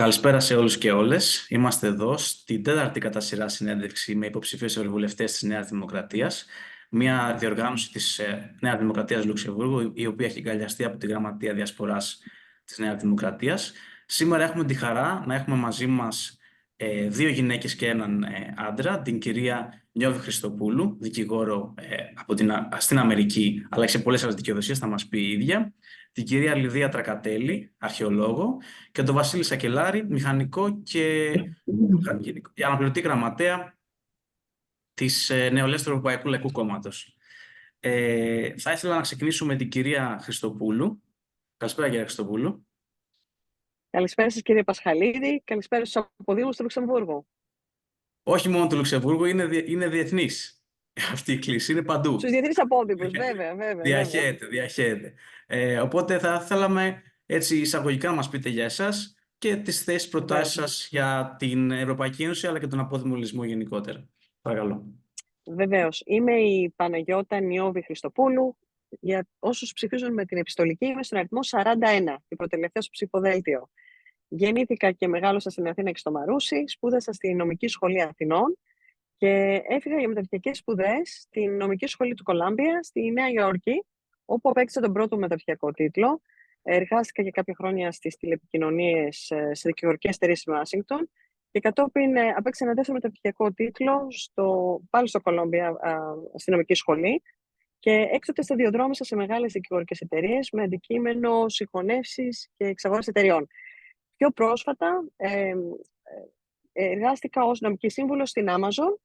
Καλησπέρα σε όλους και όλες. Είμαστε εδώ στην τέταρτη κατά σειρά συνέντευξη με υποψηφίους ευρωβουλευτές της Νέας Δημοκρατίας. Μια διοργάνωση της Νέας Δημοκρατίας Λουξεμβούργου, η οποία έχει εγκαλιαστεί από τη Γραμματεία Διασποράς της Νέας Δημοκρατίας. Σήμερα έχουμε τη χαρά να έχουμε μαζί μας δύο γυναίκες και έναν άντρα, την κυρία Νιώβη Χριστοπούλου, δικηγόρο στην Αμερική, αλλά και σε πολλές άλλες δικαιοδοσίες, θα μας πει η ίδια. Την κυρία Λιδία Τρακατέλη, αρχαιολόγο, και τον Βασίλη Σακελάρη, μηχανικό και αναπληρωτή γραμματέα της Νεολαίας του Ευρωπαϊκού Λαϊκού Κόμματος. Θα ήθελα να ξεκινήσουμε με την κυρία Χριστοπούλου. Καλησπέρα, κυρία Χριστοπούλου. Καλησπέρα σας, κύριε Πασχαλίδη. Καλησπέρα στους αποδήμους του Λουξεμβούργου. Όχι μόνο του Λουξεμβούργου, είναι διεθνής. Αυτή η κλίση είναι παντού. Στους διεθνείς απόδημους, βέβαια. Διαχέεται. Οπότε θα θέλαμε έτσι εισαγωγικά να μας πείτε για εσάς και τις θέσεις προτάσεις σας για την Ευρωπαϊκή Ένωση, αλλά και τον απόδημο γενικότερα. Παρακαλώ. Βεβαίως. Είμαι η Παναγιώτα Νιώβη Χριστοπούλου. Για όσους ψηφίζουν με την επιστολική, είμαι στον αριθμό 41, η προτελευταία στο ψηφοδέλτιο. Γεννήθηκα και μεγάλωσα στην Αθήνα και στο Μαρούσι, σπούδασα στη Νομική Σχολή Αθηνών και έφυγα για μεταπτυχιακές σπουδές στην Νομική Σχολή του Κολάμπια στη Νέα Υόρκη, όπου απέκτησα τον πρώτο μεταπτυχιακό τίτλο. Εργάστηκα για κάποια χρόνια στις τηλεπικοινωνίες σε δικηγορικές εταιρείες στην Ουάσιγκτον και κατόπιν απέκτησα ένα δεύτερο μεταπτυχιακό τίτλο πάλι στο Κολόμπια, στη Νομική Σχολή. Και έκτοτε σταδιοδρόμησα σε μεγάλες δικηγορικές εταιρείες με αντικείμενο συγχωνεύσεις και εξαγορές εταιρεών. Πιο πρόσφατα εργάστηκα ως νομική σύμβουλος στην Amazon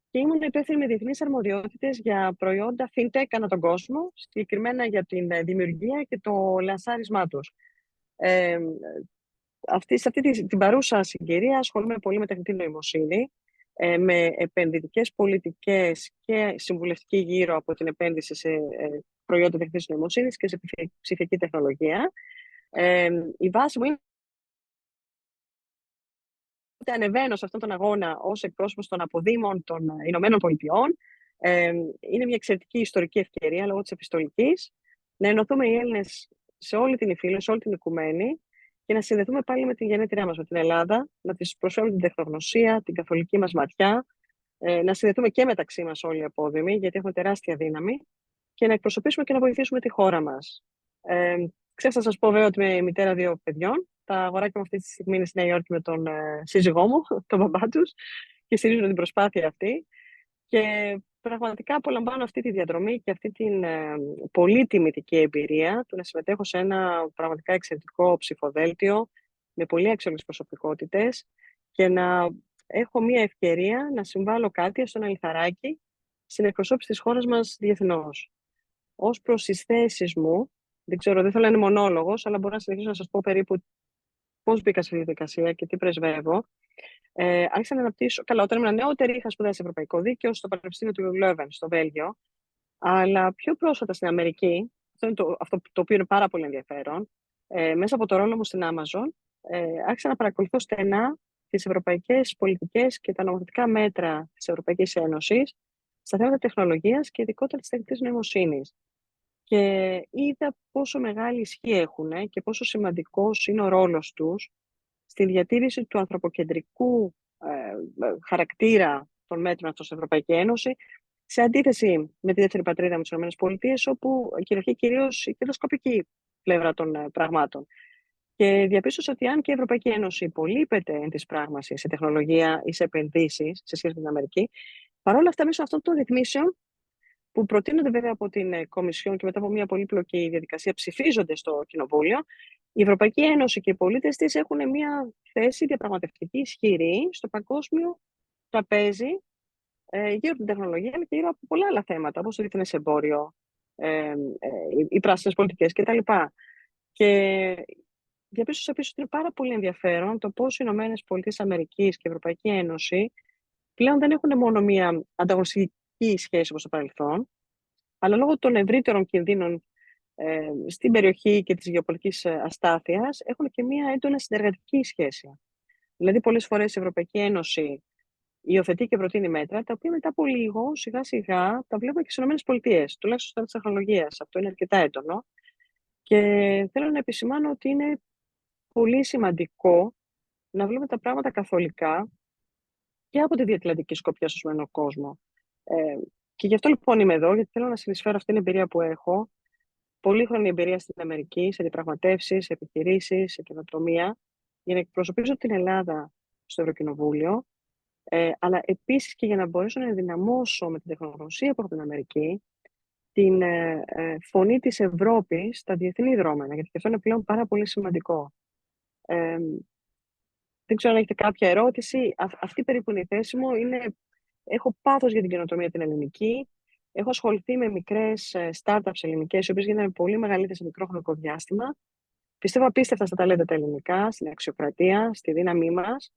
και ήμουν υπεύθυνη με διεθνείς αρμοδιότητες για προϊόντα fintech ανά τον κόσμο, συγκεκριμένα για την δημιουργία και το λανσάρισμά τους. Σε αυτή την παρούσα συγκυρία ασχολούμαι πολύ με τεχνητή νοημοσύνη, με επενδυτικές πολιτικές και συμβουλευτική γύρω από την επένδυση σε προϊόντα τεχνητής νοημοσύνης και σε ψηφιακή τεχνολογία. Η βάση μου είναι ότι ανεβαίνω σε αυτόν τον αγώνα ως εκπρόσωπος των αποδήμων των Ηνωμένων Πολιτειών. Είναι μια εξαιρετική ιστορική ευκαιρία λόγω της επιστολικής να ενωθούμε οι Έλληνες σε όλη την Ιφίλιο, σε όλη την Οικουμένη και να συνδεθούμε πάλι με την γενέτειρά μας, με την Ελλάδα, να της προσφέρουμε την τεχνογνωσία, την καθολική μας ματιά, να συνδεθούμε και μεταξύ μας όλοι οι απόδημοι, γιατί έχουμε τεράστια δύναμη, και να εκπροσωπήσουμε και να βοηθήσουμε τη χώρα μας. Ξέχασα να σας πω βέβαια ότι είμαι μητέρα δύο παιδιών. Τα αγοράκια μου αυτή τη στιγμή είναι στη Νέα Υόρκη με τον σύζυγό μου, τον μπαμπά τους, και στηρίζουν την προσπάθεια αυτή. Και πραγματικά απολαμβάνω αυτή τη διαδρομή και αυτή την πολύ τιμητική εμπειρία του να συμμετέχω σε ένα πραγματικά εξαιρετικό ψηφοδέλτιο με πολύ αξιόλογες προσωπικότητες και να έχω μια ευκαιρία να συμβάλλω κάτι στο ένα λιθαράκι στην εκπροσώπηση της χώρας μας διεθνώς. Ως προς τις θέσεις μου, δεν ξέρω, δεν θέλω να είναι μονόλογος, αλλά μπορώ να συνεχίσω να σας πω περίπου πώς μπήκα σε αυτή τη διαδικασία και τι πρεσβεύω. Άρχισα να αναπτύσσω. Καλά, όταν ήμουν νεότερη, είχα σπουδάσει Ευρωπαϊκό Δίκαιο στο Πανεπιστήμιο του Λέβεν, στο Βέλγιο. Αλλά πιο πρόσφατα στην Αμερική, αυτό είναι αυτό το οποίο είναι πάρα πολύ ενδιαφέρον, μέσα από το ρόλο μου στην Amazon, άρχισα να παρακολουθώ στενά τις ευρωπαϊκές πολιτικές και τα νομοθετικά μέτρα της Ευρωπαϊκής Ένωσης στα θέματα τεχνολογίας και ειδικότερα της τεχνητής νοημοσύνης. Και είδα πόσο μεγάλη ισχύ έχουν και πόσο σημαντικός είναι ο ρόλος τους στη διατήρηση του ανθρωποκεντρικού χαρακτήρα των μέτρων αυτών στην Ευρωπαϊκή Ένωση, σε αντίθεση με τη δεύτερη πατρίδα με τις ΗΠΑ, όπου κυριαρχεί κυρίως η κερδοσκοπική πλευρά των πραγμάτων. Και διαπίστωσα ότι αν και η Ευρωπαϊκή Ένωση υπολείπεται εν της πράγμασης σε τεχνολογία ή σε επενδύσεις σε σχέση με την Αμερική, παρόλα αυτά μέσω αυτών των ρυθμίσεων, που προτείνονται βέβαια από την Κομισιόν και μετά από μια πολύπλοκη διαδικασία ψηφίζονται στο Κοινοβούλιο, η Ευρωπαϊκή Ένωση και οι πολίτες της έχουν μια θέση διαπραγματευτική ισχυρή στο παγκόσμιο τραπέζι γύρω από την τεχνολογία, αλλά και γύρω από πολλά άλλα θέματα, όπως το διεθνές εμπόριο, οι πράσινες πολιτικές κτλ. Και διαπίστωσα επίσης ότι είναι πάρα πολύ ενδιαφέρον το πώς οι ΗΠΑ και η Ευρωπαϊκή Ένωση πλέον δεν έχουν μόνο μια ανταγωνιστική σχέση όπως το παρελθόν, αλλά λόγω των ευρύτερων κινδύνων στην περιοχή και της γεωπολιτικής αστάθειας έχουν και μια έντονα συνεργατική σχέση. Δηλαδή, πολλές φορές η Ευρωπαϊκή Ένωση υιοθετεί και προτείνει μέτρα, τα οποία μετά από λίγο, σιγά σιγά, τα βλέπουμε και στις ΗΠΑ, τουλάχιστον στο της τεχνολογίας. Αυτό είναι αρκετά έντονο. Και θέλω να επισημάνω ότι είναι πολύ σημαντικό να βλέπουμε τα πράγματα καθολικά και από τη διατλαντική σκοπιά στο σημερινό κόσμο. Ε, και γι' αυτό λοιπόν είμαι εδώ, γιατί θέλω να συνεισφέρω αυτή την εμπειρία που έχω. Πολύχρονη εμπειρία στην Αμερική, σε διαπραγματεύσεις, σε επιχειρήσεις, σε καινοτομία, για να εκπροσωπήσω την Ελλάδα στο Ευρωκοινοβούλιο, αλλά επίσης και για να μπορέσω να ενδυναμώσω με την τεχνογνωσία που έχω την Αμερική την φωνή της Ευρώπης στα διεθνή δρόμενα, γιατί αυτό είναι πλέον πάρα πολύ σημαντικό. Δεν ξέρω αν έχετε κάποια ερώτηση. Αυτή περίπου είναι η θέση μου. Έχω πάθος για την καινοτομία την ελληνική. Έχω ασχοληθεί με μικρές startups ελληνικές, οι οποίες γίνανε πολύ μεγαλύτερες σε μικρό χρονικό διάστημα. Πιστεύω απίστευτα στα ταλέντα τα ελληνικά, στην αξιοκρατία, στη δύναμή μας.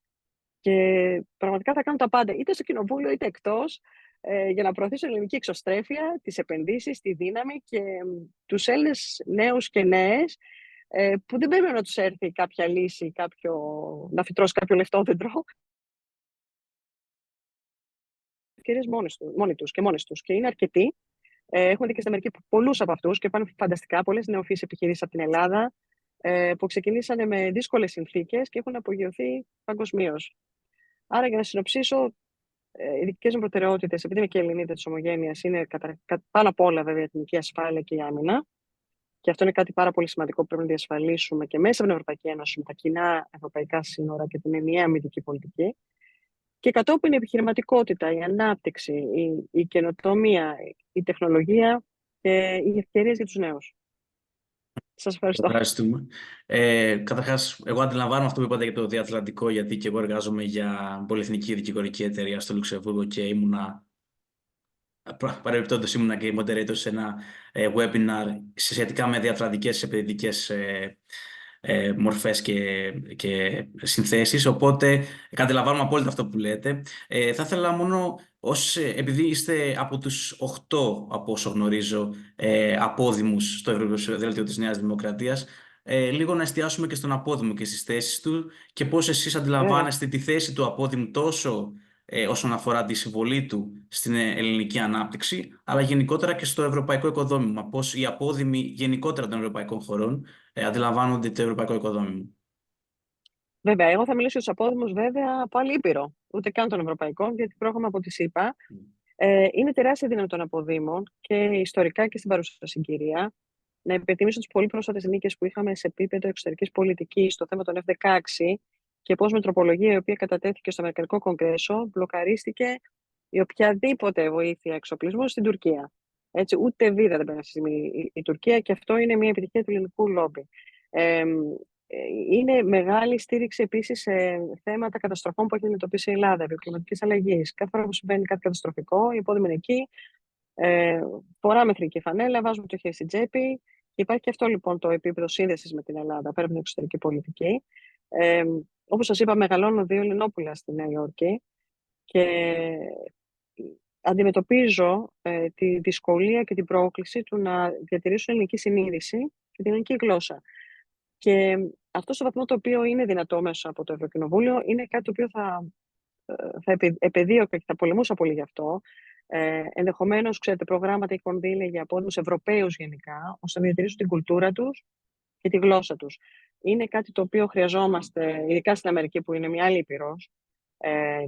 Και πραγματικά θα κάνω τα πάντα, είτε στο κοινοβούλιο είτε εκτός, για να προωθήσω την ελληνική εξωστρέφεια, τις επενδύσεις, τη δύναμη και τους Έλληνες νέους και νέες, που δεν πρέπει να τους έρθει κάποια λύση, να φυτρώσει κάποιο λεφτόδεντρο. Ευκαιρίες μόνοι τους και μόνες τους. Και είναι αρκετοί. Έχουμε δει και στην Αμερική πολλούς από αυτούς και πάνε φανταστικά. Πολλές νεοφυείς επιχειρήσεις από την Ελλάδα που ξεκινήσανε με δύσκολες συνθήκες και έχουν απογειωθεί παγκοσμίως. Άρα, για να συνοψίσω, οι δικές μου προτεραιότητες, επειδή είμαι και Ελληνίδα της ομογένειας, είναι πάνω απ' όλα βέβαια η εθνική ασφάλεια και η άμυνα. Και αυτό είναι κάτι πάρα πολύ σημαντικό που πρέπει να διασφαλίσουμε και μέσα από την Ευρωπαϊκή Ένωση, με τα κοινά ευρωπαϊκά σύνορα και την ενιαία αμυντική πολιτική. Και κατόπιν η επιχειρηματικότητα, η ανάπτυξη, η καινοτομία, η τεχνολογία και οι ευκαιρίες για τους νέους. Σας ευχαριστώ. Ευχαριστούμε. Καταρχάς, εγώ αντιλαμβάνομαι αυτό που είπατε για το διατλαντικό, γιατί και εγώ εργάζομαι για πολυεθνική δικηγορική εταιρεία στο Λουξεμβούργο και παρεμπιπτόντως ήμουνα και moderator σε ένα webinar σχετικά με διατλαντικές επενδυτικές μορφές και συνθέσεις, οπότε καταλαβαίνουμε απόλυτα αυτό που λέτε. Θα ήθελα μόνο, επειδή είστε από τους 8, από όσο γνωρίζω, απόδημους στο Ευρωδέλτιο της Νέας Δημοκρατίας, λίγο να εστιάσουμε και στον απόδημο και στις θέσεις του και πώς εσείς αντιλαμβάνεστε τη θέση του απόδημου τόσο όσον αφορά τη συμβολή του στην ελληνική ανάπτυξη, αλλά γενικότερα και στο ευρωπαϊκό οικοδόμημα. Πώς οι απόδημοι γενικότερα των ευρωπαϊκών χωρών αντιλαμβάνονται το ευρωπαϊκό οικοδόμημα. Βέβαια, εγώ θα μιλήσω στους απόδημους βέβαια από άλλη ήπειρο, ούτε καν των ευρωπαϊκών, γιατί πρόγραμμα από τη ΣΥΠΑ. Είναι τεράστια δύναμη των αποδήμων και ιστορικά και στην παρούσα συγκυρία. Να υπενθυμίσω τις πολύ πρόσφατες νίκες που είχαμε σε επίπεδο εξωτερικής πολιτικής στο θέμα των F-16 και πώς με τροπολογία η οποία κατατέθηκε στο Αμερικανικό Κογκρέσο μπλοκαρίστηκε η οποιαδήποτε βοήθεια εξοπλισμού στην Τουρκία. Έτσι, ούτε βίδα δεν πέρασε η Τουρκία και αυτό είναι μια επιτυχία του ελληνικού λόμπι. Είναι μεγάλη στήριξη επίσης σε θέματα καταστροφών που έχει αντιμετωπίσει η Ελλάδα, βιοκλιματικής αλλαγής. Κάθε φορά που συμβαίνει κάτι καταστροφικό, οι απόδημοι είναι εκεί. Φοράμε εθνική φανέλα, βάζουμε το χέρι στην τσέπη. Και υπάρχει και αυτό λοιπόν το επίπεδο σύνδεσης με την Ελλάδα πέρα από την εξωτερική πολιτική. Όπως σας είπα, μεγαλώνω 2 Ελληνόπουλα στη Νέα Υόρκη και αντιμετωπίζω τη δυσκολία και την πρόκληση του να διατηρήσω την ελληνική συνείδηση και την ελληνική γλώσσα. Και αυτό στο βαθμό το οποίο είναι δυνατό μέσα από το Ευρωκοινοβούλιο είναι κάτι το οποίο θα επεδίωκα και θα πολεμούσα πολύ γι' αυτό. Ενδεχομένως, ξέρετε, προγράμματα ή κονδύλια για απόδημους Ευρωπαίους γενικά, ώστε να διατηρήσουν την κουλτούρα τους και τη γλώσσα τους. Είναι κάτι το οποίο χρειαζόμαστε, ειδικά στην Αμερική που είναι μια άλλη ήπειρος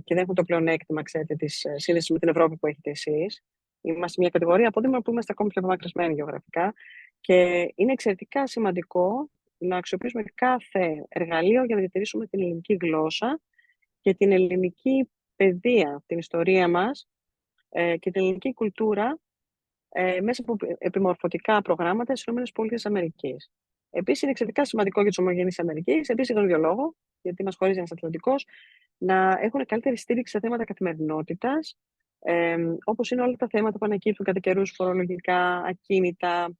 και δεν έχουμε το πλεονέκτημα, ξέρετε, της σύνδεσης με την Ευρώπη που έχετε εσείς. Είμαστε μια κατηγορία απόδημων που είμαστε ακόμη πιο απομακρυσμένοι γεωγραφικά και είναι εξαιρετικά σημαντικό να αξιοποιήσουμε κάθε εργαλείο για να διατηρήσουμε την ελληνική γλώσσα και την ελληνική παιδεία, την ιστορία μας και την ελληνική κουλτούρα μέσα από επιμορφωτικά προγράμματα στις ΗΠΑ. Επίσης, είναι εξαιρετικά σημαντικό για τους ομογενείς Αμερικής, επίσης για τον ίδιο λόγο, γιατί μας χωρίζει ένας Ατλαντικός, να έχουν καλύτερη στήριξη σε θέματα καθημερινότητας, όπως είναι όλα τα θέματα που ανακύπτουν κατά καιρούς, φορολογικά, ακίνητα,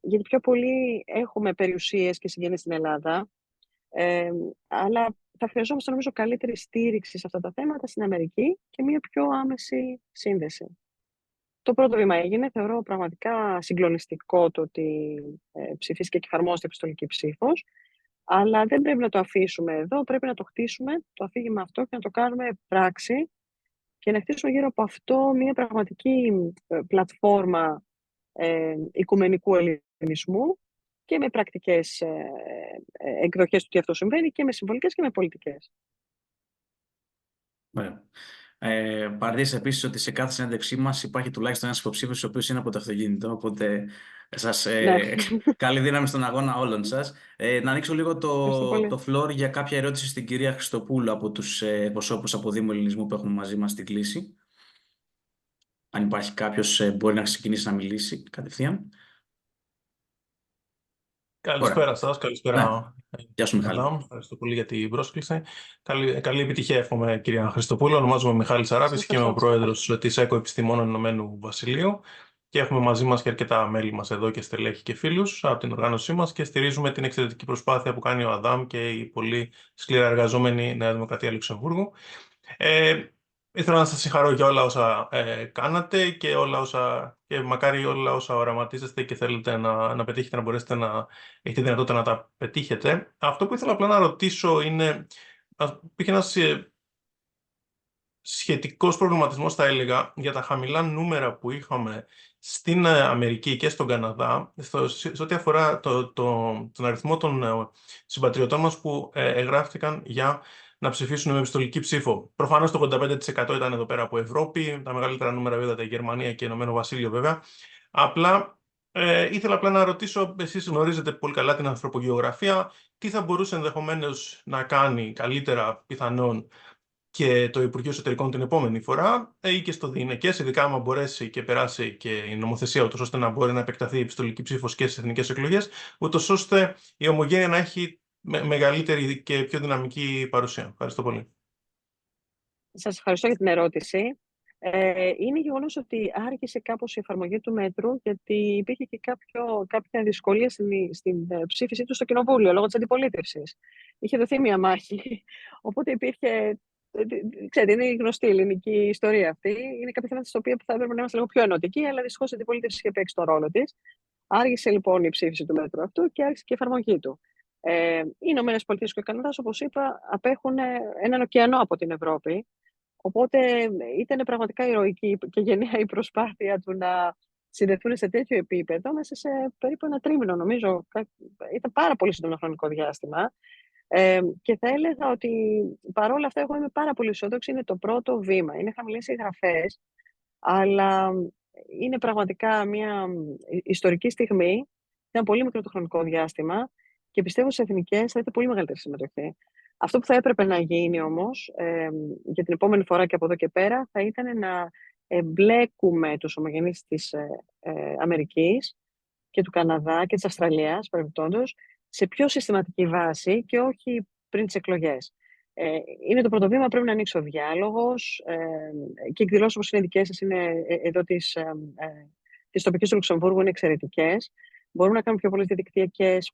γιατί πιο πολύ έχουμε περιουσίες και συγγενείς στην Ελλάδα, αλλά θα χρειαζόμαστε νομίζω καλύτερη στήριξη σε αυτά τα θέματα στην Αμερική και μια πιο άμεση σύνδεση. Το πρώτο βήμα έγινε, θεωρώ πραγματικά συγκλονιστικό το ότι ψηφίστηκε και εφαρμόζεται επιστολική ψήφος, αλλά δεν πρέπει να το αφήσουμε εδώ, πρέπει να το χτίσουμε, το αφήγημα αυτό και να το κάνουμε πράξη και να χτίσουμε γύρω από αυτό μια πραγματική πλατφόρμα οικουμενικού ελληνισμού και με πρακτικές εκδοχές του τι αυτό συμβαίνει και με συμβολικές και με πολιτικές. Ωραία. Παρατήρησα επίσης ότι σε κάθε συνέντευξή μας υπάρχει τουλάχιστον ένας υποψήφιος ο οποίος είναι από το αυτοκίνητο, οπότε σας Ναι, καλή δύναμη στον αγώνα όλων σας. Να ανοίξω λίγο ευχαριστώ το πολύ. floor για κάποια ερώτηση στην κυρία Χριστοπούλου από τους εκπροσώπους από Δήμο Ελληνισμού που έχουμε μαζί μας στην κλίση. Αν υπάρχει κάποιος μπορεί να ξεκινήσει να μιλήσει κατευθείαν. Ωραία. Καλησπέρα σας, Ναι. καλησπέρα Γεια σου, Μιχάλη. Μαδάμ. Ευχαριστώ πολύ για την πρόσκληση. Καλή επιτυχία εύχομαι, κυρία Χριστοπούλου. Ονομάζομαι Μιχάλης Αράπης Σας και είμαι ο ευχαριστώ. πρόεδρος της ΕΚΟ Επιστημόνων Ηνωμένου Βασιλείου και έχουμε μαζί μας και αρκετά μέλη μας εδώ και στελέχη και φίλους από την οργάνωσή μας και στηρίζουμε την εξαιρετική προσπάθεια που κάνει ο Αδάμ και η πολύ σκληρά εργαζόμενη Νέα Δημοκρατία Λουξεμβούργου. Ήθελα να σας συγχαρώ για όλα όσα κάνατε και μακάρι όλα όσα οραματίζεστε και θέλετε να πετύχετε, να μπορέσετε να έχετε δυνατότητα να τα πετύχετε. Αυτό που ήθελα απλά να ρωτήσω είναι, υπήρχε ένας σχετικός προβληματισμός, θα έλεγα, για τα χαμηλά νούμερα που είχαμε στην Αμερική και στον Καναδά, σε ό,τι αφορά τον αριθμό των συμπατριωτών μας που εγγράφτηκαν για να ψηφίσουν με επιστολική ψήφο. Προφανώς το 85% ήταν εδώ πέρα από Ευρώπη, τα μεγαλύτερα νούμερα βέβαια ήταν Γερμανία και Ηνωμένο Βασίλειο βέβαια. Ήθελα απλά να ρωτήσω, εσείς γνωρίζετε πολύ καλά την ανθρωπογεωγραφία, τι θα μπορούσε ενδεχομένως να κάνει καλύτερα πιθανόν και το Υπουργείο Εσωτερικών την επόμενη φορά ή και στο διηνεκές, ειδικά άμα μπορέσει και περάσει και η νομοθεσία ούτως ώστε να μπορεί να επεκταθεί η επιστολική ψήφος και στις εθνικές εκλογές, ούτως ώστε η Ομογένεια να έχει μεγαλύτερη και πιο δυναμική παρουσία. Ευχαριστώ πολύ. Σας ευχαριστώ για την ερώτηση. Είναι γεγονός ότι άργησε κάπως η εφαρμογή του μέτρου, γιατί υπήρχε και κάποια δυσκολία στην ψήφιση του στο Κοινοβούλιο, λόγω της αντιπολίτευσης. Είχε δοθεί μια μάχη, οπότε υπήρχε. Ξέρετε, είναι η γνωστή ελληνική ιστορία αυτή. Είναι κάποια θέματα στα οποία θα έπρεπε να είμαστε λίγο πιο ενωτικοί, αλλά δυστυχώς η αντιπολίτευση είχε παίξει τον ρόλο της. Άργησε λοιπόν η ψήφιση του μέτρου αυτού και άρχισε και η εφαρμογή του. Οι Ηνωμένες Πολιτείες και ο Καναδάς, όπως είπα, απέχουν έναν ωκεανό από την Ευρώπη. Οπότε ήταν πραγματικά ηρωική και γενναία η προσπάθεια του να συνδεθούν σε τέτοιο επίπεδο μέσα σε περίπου ένα τρίμηνο, νομίζω. Ήταν πάρα πολύ σύντομο χρονικό διάστημα. Και θα έλεγα ότι παρόλα αυτά, εγώ είμαι πάρα πολύ αισιόδοξη. Είναι το πρώτο βήμα. Είναι χαμηλές οι εγγραφές, αλλά είναι πραγματικά μια ιστορική στιγμή. Ήταν πολύ μικρό το χρονικό διάστημα και πιστεύω στις εθνικές θα έχετε πολύ μεγαλύτερη συμμετοχή. Αυτό που θα έπρεπε να γίνει όμως για την επόμενη φορά και από εδώ και πέρα θα ήταν να εμπλέκουμε τους ομογενείς της Αμερικής και του Καναδά και της Αυστραλίας, παρεμπιπτόντως, σε πιο συστηματική βάση και όχι πριν τις εκλογές. Είναι το πρώτο βήμα, πρέπει να ανοίξει ο διάλογος και οι εκδηλώσεις όπως είναι δικές σας, είναι εδώ τις τοπικές του Λουξεμβούργου, είναι εξαιρετικές. Μπορούμε να κάνουμε πιο πολλές διαδικτυακές,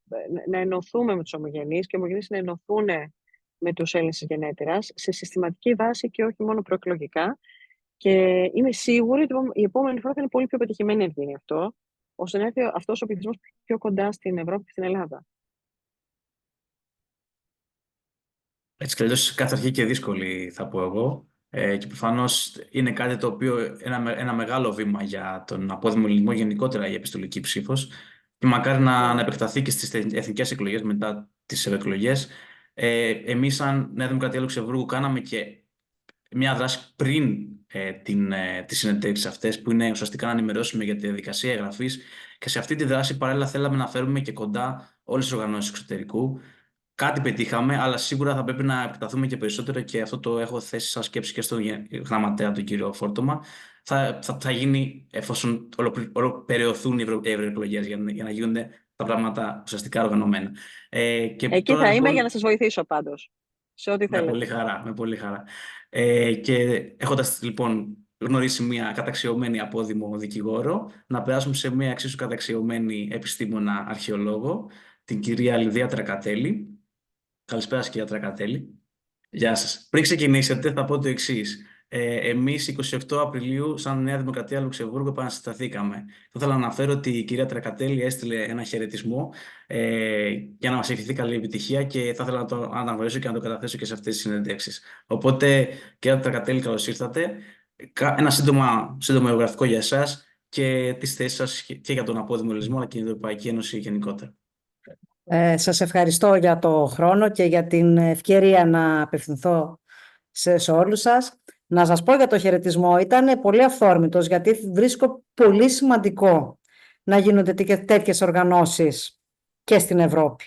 να ενωθούμε με τους ομογενείς και οι ομογενείς να ενωθούν με τους Έλληνες της γενέτειρας σε συστηματική βάση και όχι μόνο προεκλογικά. Και είμαι σίγουρη ότι η επόμενη φορά θα είναι πολύ πιο πετυχημένη να γίνει αυτό, ώστε να έρθει αυτός ο πληθυσμός πιο κοντά στην Ευρώπη και στην Ελλάδα. Έτσι κι αλλιώς κάθε αρχή και δύσκολη θα πω εγώ και προφανώς είναι κάτι το οποίο ένα μεγάλο βήμα για τον απόδημο ελληνισμό, γενικότερα η επιστολική ψήφος, και μακάρι να επεκταθεί και στις εθνικές εκλογές μετά τις ευεκλογές. Εμείς σαν Νέα Δημοκρατία Λουξεμβούργου κάναμε και μια δράση πριν τις συνεντεύξεις αυτές, που είναι ουσιαστικά να ενημερώσουμε για τη διαδικασία εγγραφής, και σε αυτή τη δράση παράλληλα θέλαμε να φέρουμε και κοντά όλες τις οργανώσεις εξωτερικού. Κάτι πετύχαμε, αλλά σίγουρα θα πρέπει να επεκταθούμε και περισσότερο, και αυτό το έχω θέσει σαν σκέψη και στον γραμματέα, τον κύριο Φόρτωμα. Θα γίνει εφόσον περιοθούν οι ευρωεκλογές για να γίνονται τα πράγματα ουσιαστικά οργανωμένα. Εκεί τώρα, θα είμαι λοιπόν, για να σας βοηθήσω πάντως, σε ό,τι θέλετε. με πολύ χαρά. Και έχοντας λοιπόν γνωρίσει μια καταξιωμένη απόδημο δικηγόρο, να περάσουμε σε μια εξίσου καταξιωμένη επιστήμονα αρχαιολόγο, την κυρία Λιδία Τρακατέλη. Καλησπέρα, κυρία Τρακατέλη. Γεια σας. Πριν ξεκινήσετε, θα πω το εξής. Εμείς 28 Απριλίου, σαν Νέα Δημοκρατία Λουξεμβούργου, επανασυσταθήκαμε. Θα ήθελα να αναφέρω ότι η κυρία Τρακατέλη έστειλε ένα χαιρετισμό για να μας ευχηθεί καλή επιτυχία, και θα ήθελα να το αναγνωρίσω και να το καταθέσω και σε αυτές τις συνεντεύξεις. Οπότε, κυρία Τρακατέλη, καλώς ήρθατε. Ένα σύντομο βιογραφικό για εσάς και τις θέσεις σας και για τον απόδημο ελληνισμό, αλλά και την Ευρωπαϊκή Ένωση γενικότερα. Σας ευχαριστώ για το χρόνο και για την ευκαιρία να απευθυνθώ σε όλους σας. Να σας πω για το χαιρετισμό, ήταν πολύ αυθόρμητος, γιατί βρίσκω πολύ σημαντικό να γίνονται τέτοιες οργανώσεις και στην Ευρώπη.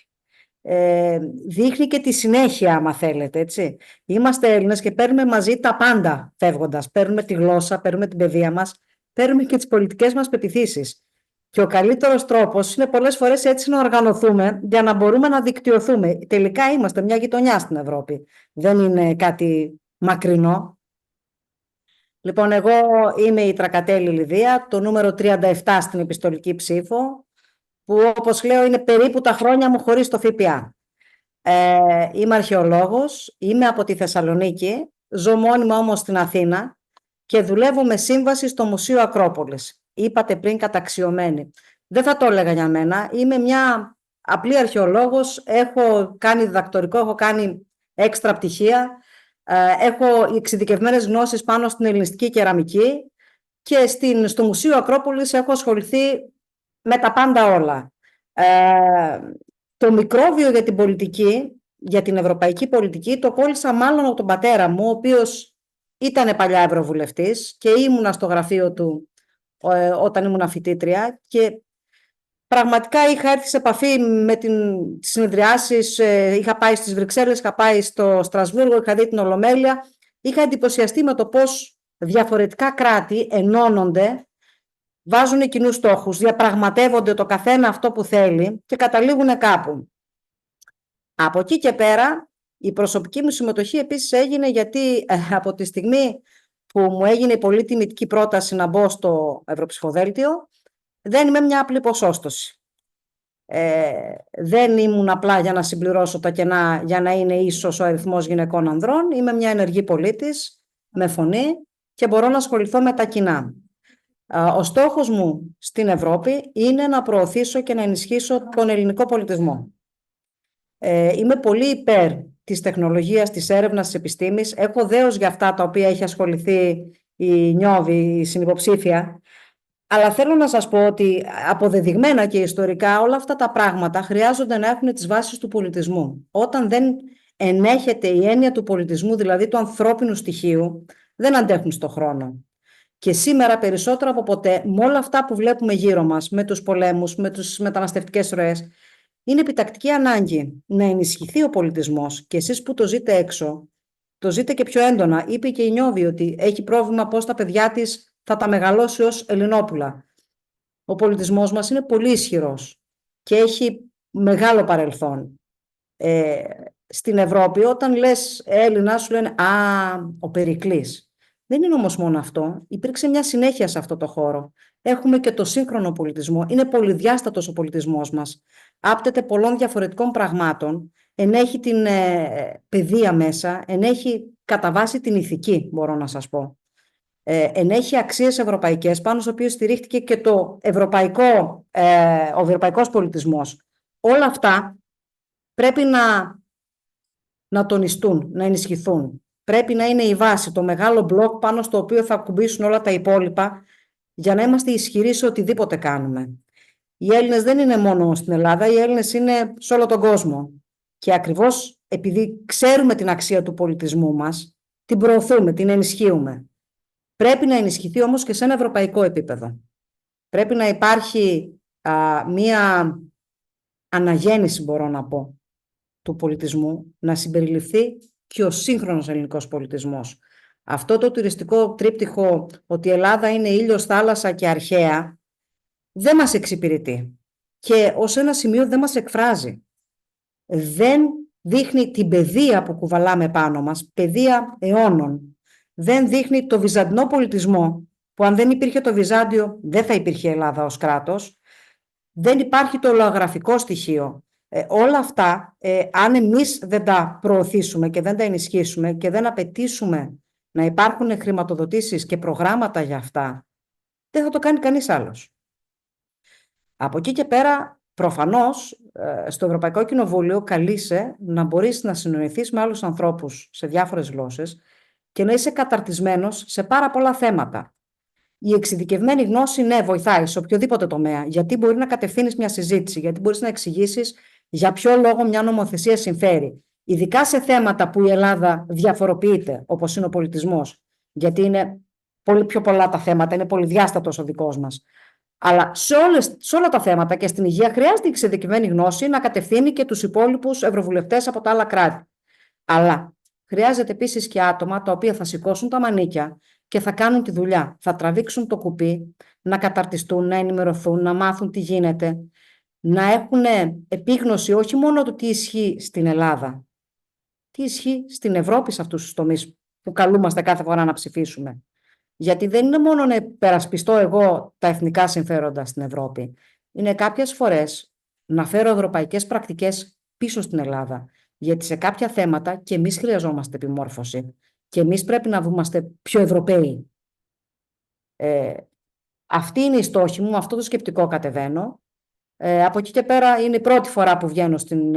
Δείχνει και τη συνέχεια, άμα θέλετε, έτσι. Είμαστε Έλληνες και παίρνουμε μαζί τα πάντα φεύγοντας. Παίρνουμε τη γλώσσα, παίρνουμε την παιδεία μας, παίρνουμε και τις πολιτικές μας πεποιθήσεις. Και ο καλύτερος τρόπος είναι πολλές φορές έτσι να οργανωθούμε για να μπορούμε να δικτυωθούμε. Τελικά είμαστε μια γειτονιά στην Ευρώπη. Δεν είναι κάτι μακρινό. Λοιπόν, εγώ είμαι η Τρακατέλη Λιδία, το νούμερο 37 στην επιστολική ψήφο, που όπως λέω είναι περίπου τα χρόνια μου χωρίς το ΦΠΑ. Είμαι αρχαιολόγος, είμαι από τη Θεσσαλονίκη, ζω μόνιμα όμως στην Αθήνα και δουλεύω με σύμβαση στο Μουσείο Ακρόπολης. Είπατε πριν καταξιωμένη. Δεν θα το έλεγα για μένα. Είμαι μια απλή αρχαιολόγος, έχω κάνει διδακτορικό, έχω κάνει έξτρα πτυχία, έχω εξειδικευμένες γνώσεις πάνω στην ελληνιστική κεραμική και στο Μουσείο Ακρόπολης έχω ασχοληθεί με τα πάντα όλα. Το μικρόβιο για την πολιτική, για την ευρωπαϊκή πολιτική, το κόλλησα μάλλον από τον πατέρα μου, ο οποίος ήταν παλιά ευρωβουλευτής και ήμουνα στο γραφείο του όταν ήμουν φοιτήτρια και πραγματικά είχα έρθει σε επαφή με τις συνεδριάσεις, είχα πάει στις Βρυξέλλες, είχα πάει στο Στρασβούργο, είχα δει την Ολομέλεια, είχα εντυπωσιαστεί με το πώς διαφορετικά κράτη ενώνονται, βάζουν κοινούς στόχους, διαπραγματεύονται το καθένα αυτό που θέλει και καταλήγουν κάπου. Από εκεί και πέρα η προσωπική μου συμμετοχή επίσης έγινε γιατί από τη στιγμή που μου έγινε η πολύ τιμητική πρόταση να μπω στο Ευρωψηφοδέλτιο, δεν είμαι μια απλή ποσόστοση. Δεν ήμουν απλά για να συμπληρώσω τα κενά για να είναι ίσος ο αριθμός γυναικών ανδρών. Είμαι μια ενεργή πολίτης με φωνή και μπορώ να ασχοληθώ με τα κοινά. Ο στόχος μου στην Ευρώπη είναι να προωθήσω και να ενισχύσω τον ελληνικό πολιτισμό. Είμαι πολύ υπέρ της τεχνολογίας, της έρευνας, της επιστήμης. Έχω δέος για αυτά τα οποία έχει ασχοληθεί η Νιώβη, η συνυποψήφια. Αλλά θέλω να σας πω ότι αποδεδειγμένα και ιστορικά όλα αυτά τα πράγματα χρειάζονται να έχουν τις βάσεις του πολιτισμού. Όταν δεν ενέχεται η έννοια του πολιτισμού, δηλαδή του ανθρώπινου στοιχείου, δεν αντέχουν στον χρόνο. Και σήμερα περισσότερο από ποτέ, με όλα αυτά που βλέπουμε γύρω μας, με τους πολέμους, με τις μεταναστευτικές ροές, είναι επιτακτική ανάγκη να ενισχυθεί ο πολιτισμός. Και εσείς που το ζείτε έξω, το ζείτε και πιο έντονα. Είπε και η Νιώβη ότι έχει πρόβλημα πώς τα παιδιά της θα τα μεγαλώσει ως Ελληνόπουλα. Ο πολιτισμός μας είναι πολύ ισχυρός και έχει μεγάλο παρελθόν. Στην Ευρώπη, όταν λες Έλληνα, σου λένε «Α, ο Περικλής». Δεν είναι όμως μόνο αυτό. Υπήρξε μια συνέχεια σε αυτό το χώρο. Έχουμε και το σύγχρονο πολιτισμό. Είναι πολυδιάστατος ο πολιτισμός μας. Άπτεται πολλών διαφορετικών πραγμάτων. Ενέχει την παιδεία μέσα. Ενέχει κατά βάση την ηθική, μπορώ να σας πω. Ενέχει αξίες ευρωπαϊκές, πάνω στις οποίες στηρίχτηκε και ο ευρωπαϊκός πολιτισμός. Όλα αυτά πρέπει να τονιστούν, να ενισχυθούν. Πρέπει να είναι η βάση, το μεγάλο μπλοκ πάνω στο οποίο θα ακουμπήσουν όλα τα υπόλοιπα για να είμαστε ισχυροί σε οτιδήποτε κάνουμε. Οι Έλληνες δεν είναι μόνο στην Ελλάδα, οι Έλληνες είναι σε όλο τον κόσμο. Και ακριβώς επειδή ξέρουμε την αξία του πολιτισμού μας, την προωθούμε, την ενισχύουμε. Πρέπει να ενισχυθεί όμως και σε ένα ευρωπαϊκό επίπεδο. Πρέπει να υπάρχει μία αναγέννηση, μπορώ να πω, του πολιτισμού, να συμπεριληφθεί και ο σύγχρονος ελληνικός πολιτισμός. Αυτό το τουριστικό τρίπτυχο ότι η Ελλάδα είναι ήλιος, θάλασσα και αρχαία δεν μας εξυπηρετεί και ως ένα σημείο δεν μας εκφράζει. Δεν δείχνει την παιδεία που κουβαλάμε πάνω μας, παιδεία αιώνων. Δεν δείχνει το βυζαντινό πολιτισμό, που αν δεν υπήρχε το Βυζάντιο δεν θα υπήρχε Ελλάδα ως κράτος. Δεν υπάρχει το λογογραφικό στοιχείο. Όλα αυτά, αν εμείς δεν τα προωθήσουμε και δεν τα ενισχύσουμε και δεν απαιτήσουμε να υπάρχουν χρηματοδοτήσεις και προγράμματα για αυτά, δεν θα το κάνει κανείς άλλος. Από εκεί και πέρα, προφανώς, στο Ευρωπαϊκό Κοινοβούλιο καλείσαι να μπορείς να συνοηθείς με άλλους ανθρώπους σε διάφορες γλώσσες και να είσαι καταρτισμένος σε πάρα πολλά θέματα. Η εξειδικευμένη γνώση, ναι, βοηθάει σε οποιοδήποτε τομέα, γιατί μπορεί να κατευθύνεις μια συζήτηση, γιατί μπορείς να εξηγήσεις για ποιο λόγο μια νομοθεσία συμφέρει. Ειδικά σε θέματα που η Ελλάδα διαφοροποιείται, όπως είναι ο πολιτισμός, γιατί είναι πολύ πιο πολλά τα θέματα, είναι πολυδιάστατος ο δικός μας. Αλλά σε όλα τα θέματα και στην υγεία χρειάζεται η εξειδικευμένη γνώση να κατευθύνει και τους υπόλοιπους ευρωβουλευτές από τα άλλα κράτη. Αλλά χρειάζεται επίσης και άτομα τα οποία θα σηκώσουν τα μανίκια και θα κάνουν τη δουλειά. Θα τραβήξουν το κουπί, να καταρτιστούν, να ενημερωθούν, να μάθουν τι γίνεται, να έχουν επίγνωση όχι μόνο του τι ισχύει στην Ελλάδα, τι ισχύει στην Ευρώπη σε αυτούς τους τομείς που καλούμαστε κάθε φορά να ψηφίσουμε. Γιατί δεν είναι μόνο να υπερασπιστώ εγώ τα εθνικά συμφέροντα στην Ευρώπη. Είναι κάποιες φορές να φέρω ευρωπαϊκές πρακτικές πίσω στην Ελλάδα. Γιατί σε κάποια θέματα και εμείς χρειαζόμαστε επιμόρφωση. Και εμείς πρέπει να είμαστε πιο Ευρωπαίοι. Αυτή είναι η στόχη μου, με αυτό το σκεπτικό κατεβαίνω. Από εκεί και πέρα είναι η πρώτη φορά που βγαίνω στην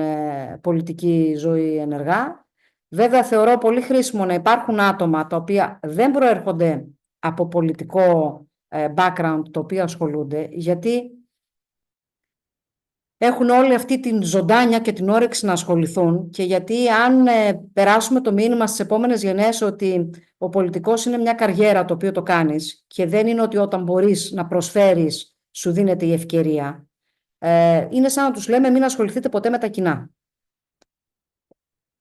πολιτική ζωή ενεργά. Βέβαια θεωρώ πολύ χρήσιμο να υπάρχουν άτομα τα οποία δεν προέρχονται από πολιτικό background το οποίο ασχολούνται, γιατί έχουν όλη αυτή την ζωντάνια και την όρεξη να ασχοληθούν και γιατί αν περάσουμε το μήνυμα στις επόμενες γενναίες ότι ο πολιτικός είναι μια καριέρα το οποίο το κάνεις και δεν είναι ότι όταν μπορείς να προσφέρεις σου δίνεται η ευκαιρία, είναι σαν να τους λέμε μην ασχοληθείτε ποτέ με τα κοινά.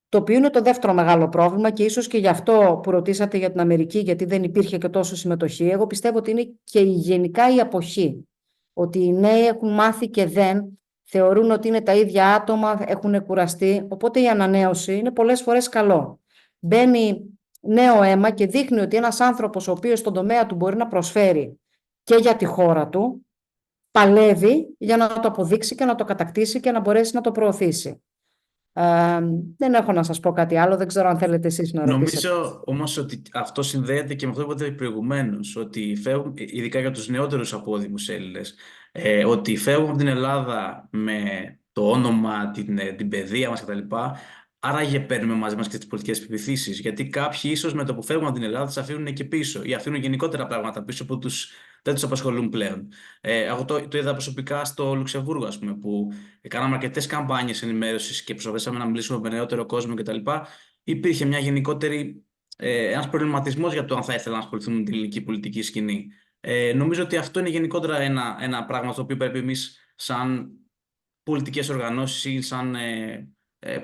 Το οποίο είναι το δεύτερο μεγάλο πρόβλημα και ίσως και γι' αυτό που ρωτήσατε για την Αμερική, γιατί δεν υπήρχε και τόσο συμμετοχή, εγώ πιστεύω ότι είναι και γενικά η αποχή. Ότι οι νέοι έχουν μάθει και δεν θεωρούν ότι είναι τα ίδια άτομα, έχουν κουραστεί, οπότε η ανανέωση είναι πολλές φορές καλό. Μπαίνει νέο αίμα και δείχνει ότι ένας άνθρωπος ο οποίος στον τομέα του μπορεί να προσφέρει και για τη χώρα του, παλεύει για να το αποδείξει και να το κατακτήσει και να μπορέσει να το προωθήσει. Δεν έχω να σας πω κάτι άλλο, δεν ξέρω αν θέλετε εσείς να ρωτήσετε. Νομίζω όμως ότι αυτό συνδέεται και με αυτό που είπατε προηγουμένως, ότι φεύγουν, ειδικά για τους νεότερους απόδημους Έλληνες, ότι φεύγουν από την Ελλάδα με το όνομα, την παιδεία μας κτλ. Άραγε παίρνουμε μαζί μας και τις πολιτικές πεποιθήσεις, γιατί κάποιοι ίσως με το που φεύγουν από την Ελλάδα τις αφήνουν και πίσω ή αφήνουν γενικότερα πράγματα πίσω που δεν τους απασχολούν πλέον. Εγώ το είδα προσωπικά στο Λουξεμβούργο, ας πούμε, που κάναμε αρκετές καμπάνιες ενημέρωσης και προσπαθήσαμε να μιλήσουμε με νεότερο κόσμο κτλ. Υπήρχε μια γενικότερη, ένας προβληματισμός για το αν θα ήθελα να ασχοληθούν με την ελληνική πολιτική σκηνή. Νομίζω ότι αυτό είναι γενικότερα ένα πράγμα στο οποίο πρέπει εμείς σαν πολιτικές οργανώσεις ή σαν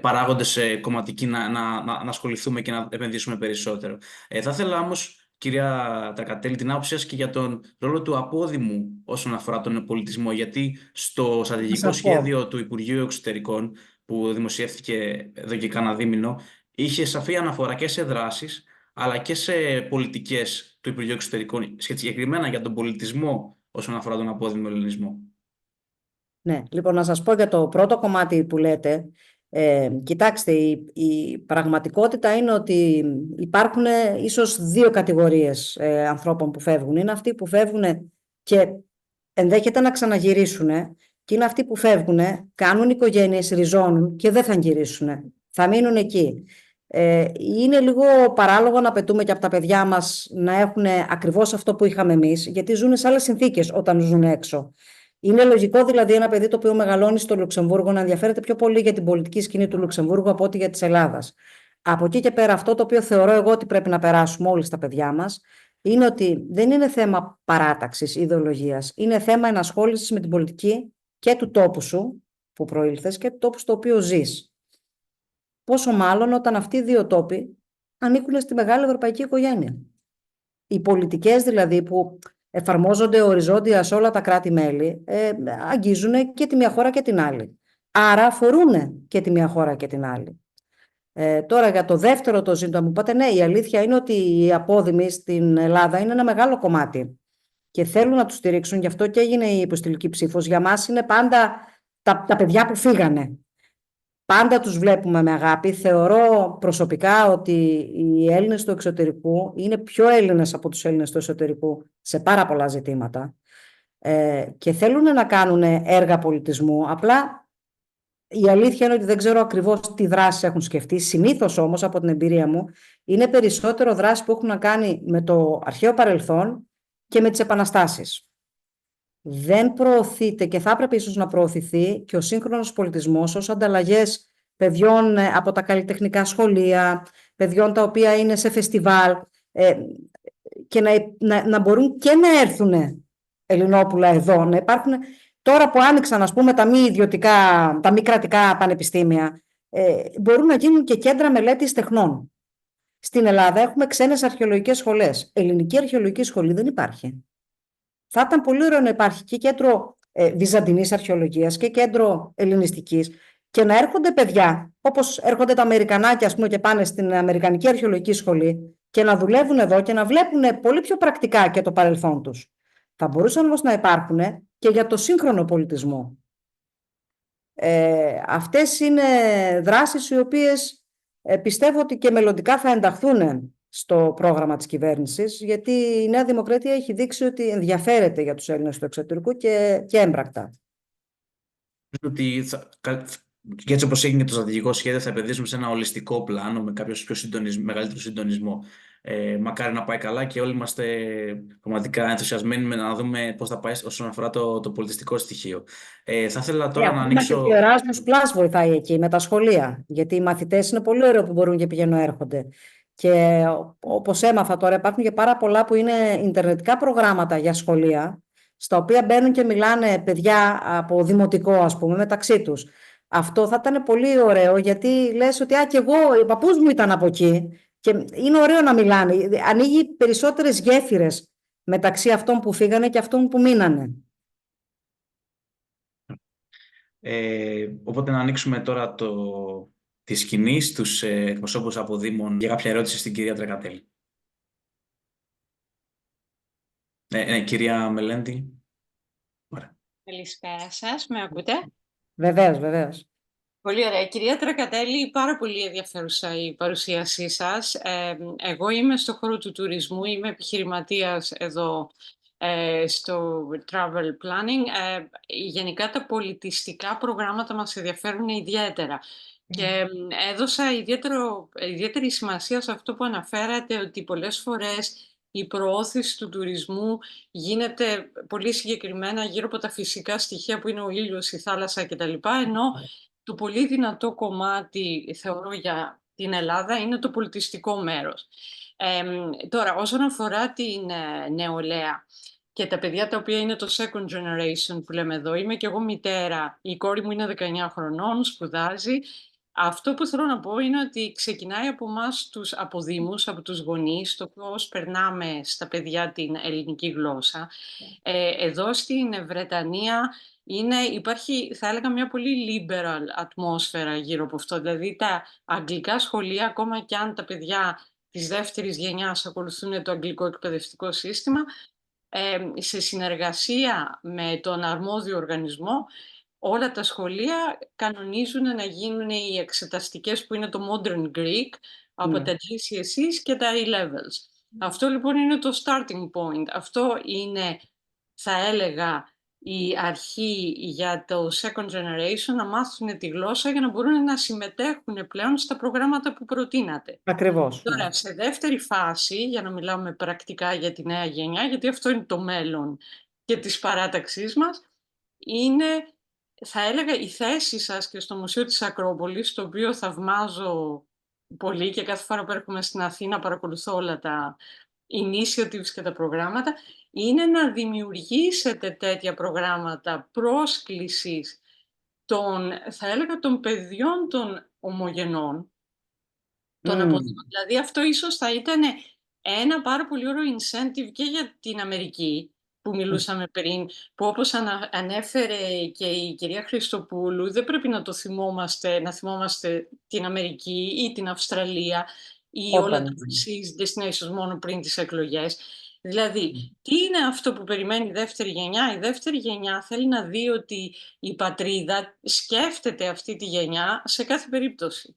παράγοντες κομματικοί να ασχοληθούμε και να επενδύσουμε περισσότερο. Θα ήθελα όμως, κυρία Τρακατέλη, την άποψη σας και για τον ρόλο του απόδημου όσον αφορά τον πολιτισμό, γιατί στο στρατηγικό σχέδιο του Υπουργείου Εξωτερικών που δημοσιεύτηκε εδώ και κάνα δίμηνο, είχε σαφή αναφορά και σε δράσεις αλλά και σε πολιτικές του Υπουργείου Εξωτερικών, συγκεκριμένα για τον πολιτισμό όσον αφορά τον απόδημο ελληνισμό. Ναι, λοιπόν, να σας πω για το πρώτο κομμάτι που λέτε. Κοιτάξτε, η πραγματικότητα είναι ότι υπάρχουν ίσως δύο κατηγορίες ανθρώπων που φεύγουν. Είναι αυτοί που φεύγουν και ενδέχεται να ξαναγυρίσουν και είναι αυτοί που φεύγουν, κάνουν οικογένειες, ριζώνουν και δεν θα γυρίσουν. Θα μείνουν εκεί. Είναι λίγο παράλογο να πετούμε και από τα παιδιά μας να έχουν ακριβώς αυτό που είχαμε εμείς, γιατί ζουν σε άλλες συνθήκες όταν ζουν έξω. Είναι λογικό δηλαδή ένα παιδί το οποίο μεγαλώνει στο Λουξεμβούργο να ενδιαφέρεται πιο πολύ για την πολιτική σκηνή του Λουξεμβούργου από ό,τι για της Ελλάδας. Από εκεί και πέρα, αυτό το οποίο θεωρώ εγώ ότι πρέπει να περάσουμε όλοι στα παιδιά μας είναι ότι δεν είναι θέμα παράταξης, ιδεολογίας. Είναι θέμα ενασχόλησης με την πολιτική και του τόπου σου που προήλθες και του τόπου στο οποίο ζεις. Πόσο μάλλον όταν αυτοί οι δύο τόποι ανήκουν στη μεγάλη ευρωπαϊκή οικογένεια. Οι πολιτικές δηλαδή που εφαρμόζονται οριζόντια σε όλα τα κράτη-μέλη, αγγίζουν και τη μια χώρα και την άλλη. Άρα αφορούν και τη μια χώρα και την άλλη. Τώρα για το δεύτερο το ζήτημα που είπατε, ναι, η αλήθεια είναι ότι οι απόδημοι στην Ελλάδα είναι ένα μεγάλο κομμάτι και θέλουν να τους στηρίξουν, γι' αυτό και έγινε η υποστηλική ψήφος. Για μας είναι πάντα τα παιδιά που φύγανε. Πάντα τους βλέπουμε με αγάπη. Θεωρώ προσωπικά ότι οι Έλληνες του εξωτερικού είναι πιο Έλληνες από τους Έλληνες του εσωτερικού σε πάρα πολλά ζητήματα και θέλουν να κάνουν έργα πολιτισμού. Απλά η αλήθεια είναι ότι δεν ξέρω ακριβώς τι δράσεις έχουν σκεφτεί. Συνήθως όμως, από την εμπειρία μου, είναι περισσότερο δράσεις που έχουν να κάνει με το αρχαίο παρελθόν και με τις επαναστάσεις. δεν προωθείται και θα έπρεπε ίσως να προωθηθεί και ο σύγχρονος πολιτισμός ως ανταλλαγές παιδιών από τα καλλιτεχνικά σχολεία, παιδιών τα οποία είναι σε φεστιβάλ και να μπορούν και να έρθουν Ελληνόπουλα εδώ, να υπάρχουν. Τώρα που άνοιξαν, ας πούμε, τα μη κρατικά πανεπιστήμια, μπορούν να γίνουν και κέντρα μελέτης τεχνών. Στην Ελλάδα έχουμε ξένες αρχαιολογικές σχολές. Ελληνική αρχαιολογική σχολή δεν υπάρχει. Θα ήταν πολύ ωραίο να υπάρχει και κέντρο βυζαντινής αρχαιολογίας και κέντρο ελληνιστικής και να έρχονται παιδιά, όπως έρχονται τα Αμερικανάκια, ας πούμε, και πάνε στην Αμερικανική αρχαιολογική σχολή και να δουλεύουν εδώ και να βλέπουν πολύ πιο πρακτικά και το παρελθόν τους. Θα μπορούσαν όμως να υπάρχουν και για το σύγχρονο πολιτισμό. Αυτές είναι δράσεις οι οποίες πιστεύω ότι και μελλοντικά θα ενταχθούν στο πρόγραμμα της κυβέρνησης, γιατί η Νέα Δημοκρατία έχει δείξει ότι ενδιαφέρεται για τους Έλληνες του εξωτερικού και έμπρακτα. Ότι και έτσι όπως έγινε το στρατηγικό σχέδιο, θα επενδύσουμε σε ένα ολιστικό πλάνο με κάποιο μεγαλύτερο συντονισμό. Μακάρι να πάει καλά και όλοι είμαστε πραγματικά ενθουσιασμένοι με να δούμε πώς θα πάει όσον αφορά το πολιτιστικό στοιχείο. Θα ήθελα τώρα να ανοίξω. Και ο Erasmus Plus βοηθάει εκεί με τα σχολεία, γιατί οι μαθητές είναι πολύ ωραίο που μπορούν και πηγαίνουν έρχονται. Και όπως έμαθα τώρα, υπάρχουν και πάρα πολλά που είναι ιντερνετικά προγράμματα για σχολεία, στα οποία μπαίνουν και μιλάνε παιδιά από δημοτικό, ας πούμε, μεταξύ τους. Αυτό θα ήταν πολύ ωραίο, γιατί λες ότι και εγώ, οι παππούς μου ήταν από εκεί και είναι ωραίο να μιλάνε. Ανοίγει περισσότερες γέφυρες μεταξύ αυτών που φύγανε και αυτών που μείνανε. Οπότε να ανοίξουμε τώρα τη σκηνή στους εκπροσώπους από Δήμων για κάποια ερώτηση στην κυρία Τρεκατέλη. Ναι, κυρία Μελέντη. Ωραία. Καλησπέρα σας, με ακούτε? Βεβαίως, βεβαίως. Πολύ ωραία. Κυρία Τρακατέλη, πάρα πολύ ενδιαφέρουσα η παρουσίασή σας. Εγώ είμαι στο χώρο του τουρισμού, είμαι επιχειρηματίας εδώ στο Travel Planning. Γενικά τα πολιτιστικά προγράμματα μας ενδιαφέρουν ιδιαίτερα. Και έδωσα ιδιαίτερη σημασία σε αυτό που αναφέρατε, ότι πολλές φορές η προώθηση του τουρισμού γίνεται πολύ συγκεκριμένα γύρω από τα φυσικά στοιχεία που είναι ο ήλιος, η θάλασσα κτλ. Ενώ το πολύ δυνατό κομμάτι, θεωρώ, για την Ελλάδα είναι το πολιτιστικό μέρος. Τώρα, όσον αφορά την νεολαία και τα παιδιά τα οποία είναι το second generation που λέμε εδώ, είμαι και εγώ μητέρα, η κόρη μου είναι 19 χρονών, σπουδάζει. Αυτό που θέλω να πω είναι ότι ξεκινάει από εμάς τους αποδήμους, από τους γονείς, το πώς περνάμε στα παιδιά την ελληνική γλώσσα. Εδώ στην Βρετανία υπάρχει, θα έλεγα, μια πολύ liberal ατμόσφαιρα γύρω από αυτό. Δηλαδή τα αγγλικά σχολεία, ακόμα και αν τα παιδιά της δεύτερης γενιάς ακολουθούν το αγγλικό εκπαιδευτικό σύστημα, σε συνεργασία με τον αρμόδιο οργανισμό, όλα τα σχολεία κανονίζουν να γίνουν οι εξεταστικές που είναι το Modern Greek από τα GCSEs και τα A-Levels. Αυτό λοιπόν είναι το starting point. Αυτό είναι, θα έλεγα, η αρχή για το second generation να μάθουν τη γλώσσα για να μπορούν να συμμετέχουν πλέον στα προγράμματα που προτείνατε. Ακριβώς. Τώρα, σε δεύτερη φάση, για να μιλάμε πρακτικά για τη νέα γενιά, γιατί αυτό είναι το μέλλον και της παράταξής μας, είναι, θα έλεγα, η θέση σας και στο Μουσείο της Ακρόπολης, το οποίο θαυμάζω πολύ και κάθε φορά που έρχομαι στην Αθήνα παρακολουθώ όλα τα initiatives και τα προγράμματα, είναι να δημιουργήσετε τέτοια προγράμματα πρόσκλησης θα έλεγα, των παιδιών των ομογενών, των αποδήμων. Δηλαδή αυτό ίσως θα ήταν ένα πάρα πολύ ωραίο incentive και για την Αμερική, που μιλούσαμε πριν, που όπως ανέφερε και η κυρία Χριστοπούλου, δεν πρέπει να θυμόμαστε την Αμερική ή την Αυστραλία ή όλα τα overseas destinations μόνο πριν τις εκλογές. Δηλαδή, τι είναι αυτό που περιμένει η δεύτερη γενιά? Η δεύτερη γενιά θέλει να δει ότι η πατρίδα σκέφτεται αυτή τη γενιά σε κάθε περίπτωση.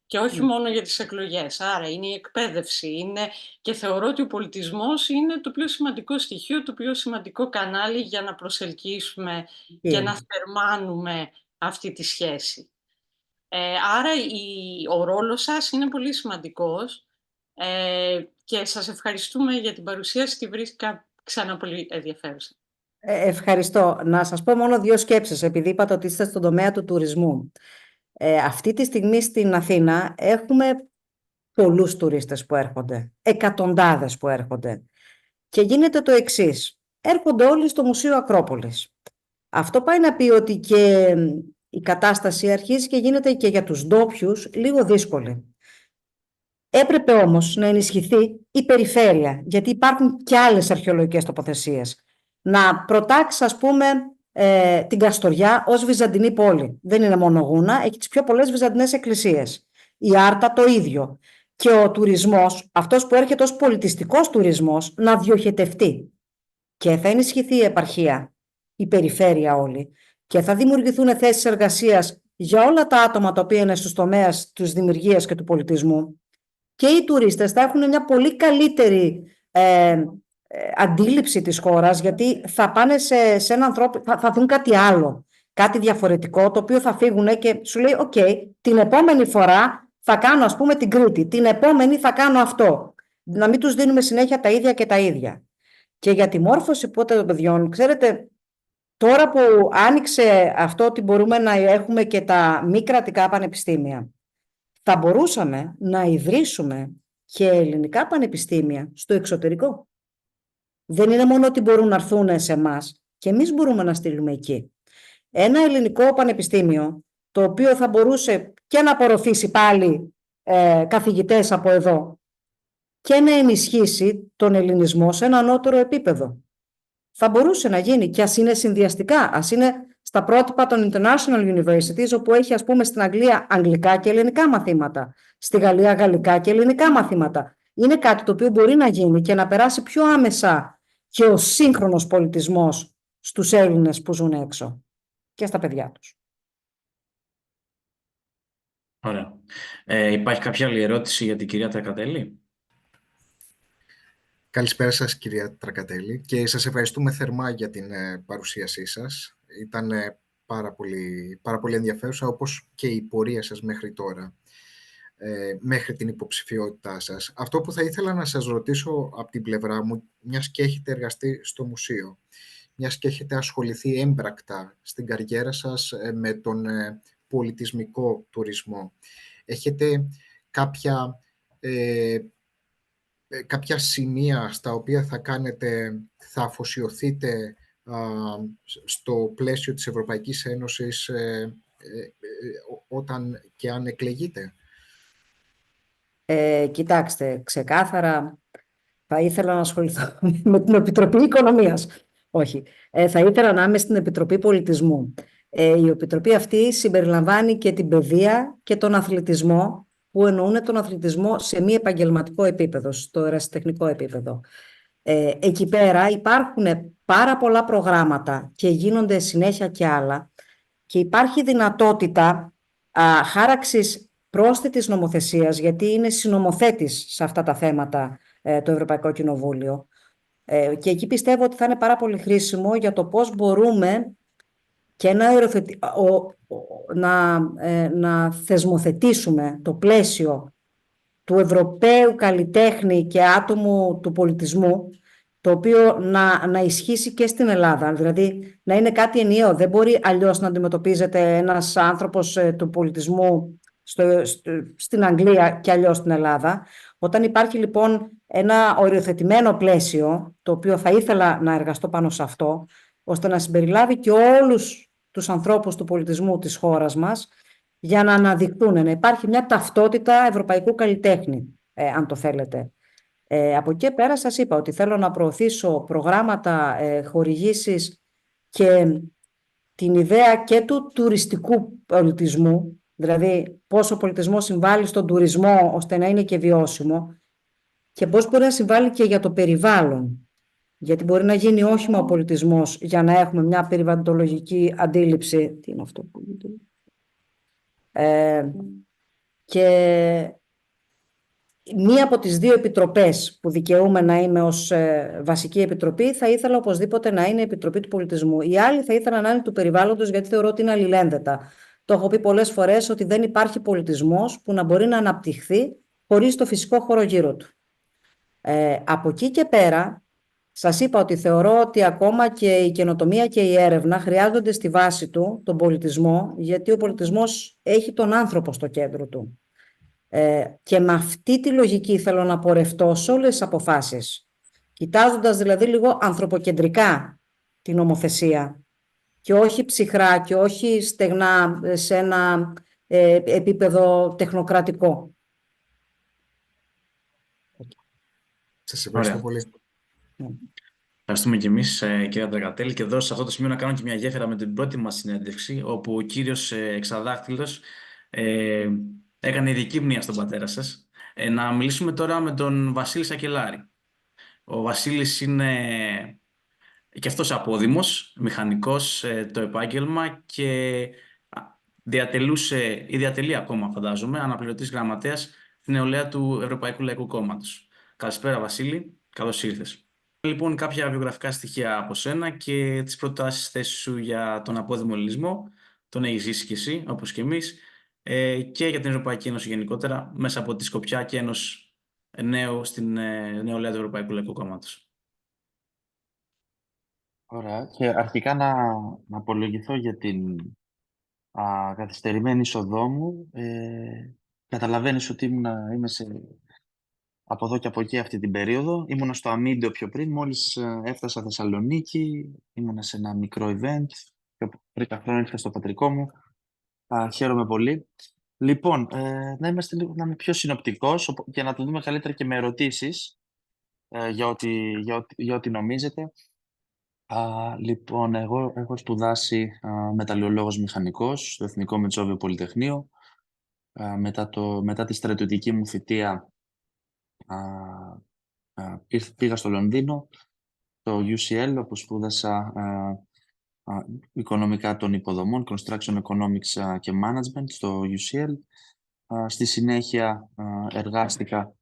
Και όχι μόνο για τις εκλογές. Άρα είναι η εκπαίδευση. Και θεωρώ ότι ο πολιτισμός είναι το πιο σημαντικό στοιχείο, το πιο σημαντικό κανάλι για να προσελκύσουμε και να θερμάνουμε αυτή τη σχέση. Άρα ο ρόλος σας είναι πολύ σημαντικός και σας ευχαριστούμε για την παρουσίαση. Τη βρίσκα ξανά πολύ ενδιαφέρουσα. Ευχαριστώ. Να σας πω μόνο δύο σκέψεις, επειδή είπατε ότι είστε στον τομέα του τουρισμού. Αυτή τη στιγμή στην Αθήνα έχουμε πολλούς τουρίστες που έρχονται, εκατοντάδες που έρχονται. Και γίνεται το εξής. Έρχονται όλοι στο Μουσείο Ακρόπολης. Αυτό πάει να πει ότι και η κατάσταση αρχίζει και γίνεται και για τους ντόπιους λίγο δύσκολη. Έπρεπε όμως να ενισχυθεί η περιφέρεια, γιατί υπάρχουν και άλλες αρχαιολογικές τοποθεσίες. Να προτάξει, ας πούμε, την Καστοριά ως βυζαντινή πόλη. Δεν είναι μόνο γούνα, έχει τις πιο πολλές βυζαντινές εκκλησίες. Η Άρτα το ίδιο. Και ο τουρισμός, αυτός που έρχεται ως πολιτιστικός τουρισμός, να διοχετευτεί. Και θα ενισχυθεί η επαρχία, η περιφέρεια όλη. Και θα δημιουργηθούν θέσεις εργασίας για όλα τα άτομα τα οποία είναι στους τομέας της δημιουργίας και του πολιτισμού. Και οι τουρίστες θα έχουν μια πολύ καλύτερη αντίληψη της χώρας, γιατί θα πάνε σε έναν τρόπο, θα δουν κάτι άλλο, κάτι διαφορετικό, το οποίο θα φύγουν και σου λέει «ΟΚ, την επόμενη φορά θα κάνω, ας πούμε, την Κρήτη, την επόμενη θα κάνω αυτό». Να μην τους δίνουμε συνέχεια τα ίδια και τα ίδια. Και για τη μόρφωση των παιδιών, ξέρετε, τώρα που άνοιξε αυτό ότι μπορούμε να έχουμε και τα μη κρατικά πανεπιστήμια, θα μπορούσαμε να ιδρύσουμε και ελληνικά πανεπιστήμια στο εξωτερικό. Δεν είναι μόνο ότι μπορούν να έρθουν σε εμάς, και εμείς μπορούμε να στείλουμε εκεί. Ένα ελληνικό πανεπιστήμιο, το οποίο θα μπορούσε και να απορροφήσει πάλι καθηγητές από εδώ και να ενισχύσει τον ελληνισμό σε ένα ανώτερο επίπεδο. Θα μπορούσε να γίνει, και ας είναι συνδυαστικά, ας είναι στα πρότυπα των International Universities, όπου έχει, ας πούμε, στην Αγγλία αγγλικά και ελληνικά μαθήματα, στη Γαλλία γαλλικά και ελληνικά μαθήματα. Είναι κάτι το οποίο μπορεί να γίνει και να περάσει πιο άμεσα και ο σύγχρονος πολιτισμός στους Έλληνες που ζουν έξω και στα παιδιά τους. Ωραία. Υπάρχει κάποια άλλη ερώτηση για την κυρία Τρακατέλη? Καλησπέρα σας, κυρία Τρακατέλη, και σας ευχαριστούμε θερμά για την παρουσίασή σας. Ήταν πάρα πολύ ενδιαφέρουσα, όπως και η πορεία σας μέχρι τώρα, μέχρι την υποψηφιότητά σας. Αυτό που θα ήθελα να σας ρωτήσω από την πλευρά μου, μιας και έχετε εργαστεί στο μουσείο, μιας και έχετε ασχοληθεί έμπρακτα στην καριέρα σας με τον πολιτισμικό τουρισμό, έχετε κάποια σημεία στα οποία θα αφοσιωθείτε στο πλαίσιο της Ευρωπαϊκής Ένωσης όταν και αν εκλεγείτε? Κοιτάξτε, ξεκάθαρα θα ήθελα να ασχοληθώ με την Επιτροπή Οικονομίας. Όχι, θα ήθελα να είμαι στην Επιτροπή Πολιτισμού. Η Επιτροπή αυτή συμπεριλαμβάνει και την παιδεία και τον αθλητισμό, που εννοούν τον αθλητισμό σε μη επαγγελματικό επίπεδο, στο ερασιτεχνικό επίπεδο. Εκεί πέρα υπάρχουν πάρα πολλά προγράμματα και γίνονται συνέχεια και άλλα, και υπάρχει δυνατότητα χάραξης πρόσθετης νομοθεσίας, γιατί είναι συνομοθέτης σε αυτά τα θέματα το Ευρωπαϊκό Κοινοβούλιο, και εκεί πιστεύω ότι θα είναι πάρα πολύ χρήσιμο για το πώς μπορούμε και να θεσμοθετήσουμε το πλαίσιο του Ευρωπαίου καλλιτέχνη και άτομου του πολιτισμού, το οποίο να ισχύσει και στην Ελλάδα. Δηλαδή, να είναι κάτι ενιαίο. Δεν μπορεί αλλιώς να αντιμετωπίζεται ένας άνθρωπος του πολιτισμού στην Αγγλία και αλλιώς στην Ελλάδα. Όταν υπάρχει λοιπόν ένα οριοθετημένο πλαίσιο, το οποίο θα ήθελα να εργαστώ πάνω σε αυτό, ώστε να συμπεριλάβει και όλους τους ανθρώπους του πολιτισμού της χώρας μας, για να αναδειχθούν, να υπάρχει μια ταυτότητα ευρωπαϊκού καλλιτέχνη, αν το θέλετε. Από εκεί πέρα σας είπα ότι θέλω να προωθήσω προγράμματα, χορηγήσεις και την ιδέα και του τουριστικού πολιτισμού, δηλαδή πώς ο πολιτισμός συμβάλλει στον τουρισμό ώστε να είναι και βιώσιμο, και πώς μπορεί να συμβάλλει και για το περιβάλλον. Γιατί μπορεί να γίνει όχημα ο πολιτισμός για να έχουμε μια περιβαλλοντολογική αντίληψη. Τι είναι αυτό που και μία από τις δύο επιτροπές που δικαιούμαι να είμαι ως βασική επιτροπή, θα ήθελα οπωσδήποτε να είναι η Επιτροπή του Πολιτισμού. Η άλλη θα ήθελα να είναι του περιβάλλοντος, γιατί θεωρώ ότι είναι αλληλένδετα. Το έχω πει πολλές φορές ότι δεν υπάρχει πολιτισμός που να μπορεί να αναπτυχθεί χωρίς το φυσικό χώρο γύρω του. Από εκεί και πέρα, Σας είπα ότι θεωρώ ότι ακόμα και η καινοτομία και η έρευνα χρειάζονται στη βάση του τον πολιτισμό, γιατί ο πολιτισμός έχει τον άνθρωπο στο κέντρο του. Και με αυτή τη λογική θέλω να πορευτώ σε όλες τις αποφάσεις, κοιτάζοντας δηλαδή λίγο ανθρωποκεντρικά την νομοθεσία και όχι ψυχρά και όχι στεγνά σε ένα επίπεδο τεχνοκρατικό. Σας ευχαριστώ Ωραία. πολύ. Ευχαριστούμε και εμείς, κυρία Τρακατέλη. Και εδώ σε αυτό το σημείο να κάνω και μια γέφυρα με την πρώτη μας συνέντευξη, όπου ο κύριος Εξαδάκτυλος έκανε ειδική μνήμα στον πατέρα σας. Να μιλήσουμε τώρα με τον Βασίλη Σακελάρη. Ο Βασίλης είναι και αυτός απόδημος, μηχανικός το επάγγελμα και διατελούσε ή διατελεί ακόμα, φαντάζομαι, αναπληρωτής γραμματέας στην νεολαία του Ευρωπαϊκού Λαϊκού Κόμματος. Καλησπέρα, Βασίλη. Καλώς ήρθες. Λοιπόν, κάποια βιογραφικά στοιχεία από σένα και τις προτάσεις θέσεις σου για τον απόδημο ελληνισμό. Τον έχεις ζήσει κι εσύ, όπως και εμείς, και για την Ευρωπαϊκή Ένωση γενικότερα, μέσα από τη σκοπιά και ενός νέου στην νεολαία του Ευρωπαϊκού Λαϊκού Κόμματος. Ωραία. Και αρχικά να απολογηθώ για την καθυστερημένη είσοδό μου. Καταλαβαίνεις ότι είμαι από εδώ και από εκεί αυτή την περίοδο. Ήμουνα στο Αμίντεο πιο πριν, μόλις έφτασα Θεσσαλονίκη. Ήμουνα σε ένα μικρό event. Και πριν τα χρόνια ήρθα στο πατρικό μου. Χαίρομαι πολύ. Λοιπόν, να είμαι πιο συνοπτικός και να το δούμε καλύτερα και με ερωτήσεις για ό,τι νομίζετε. Λοιπόν, εγώ έχω σπουδάσει μεταλλιολόγος μηχανικός στο Εθνικό Μετσόβιο Πολυτεχνείο. Μετά τη στρατιωτική μου θητεία πήγα στο Λονδίνο, το UCL, όπου σπούδασα οικονομικά των υποδομών, Construction Economics και Management στο UCL. Στη συνέχεια εργάστηκα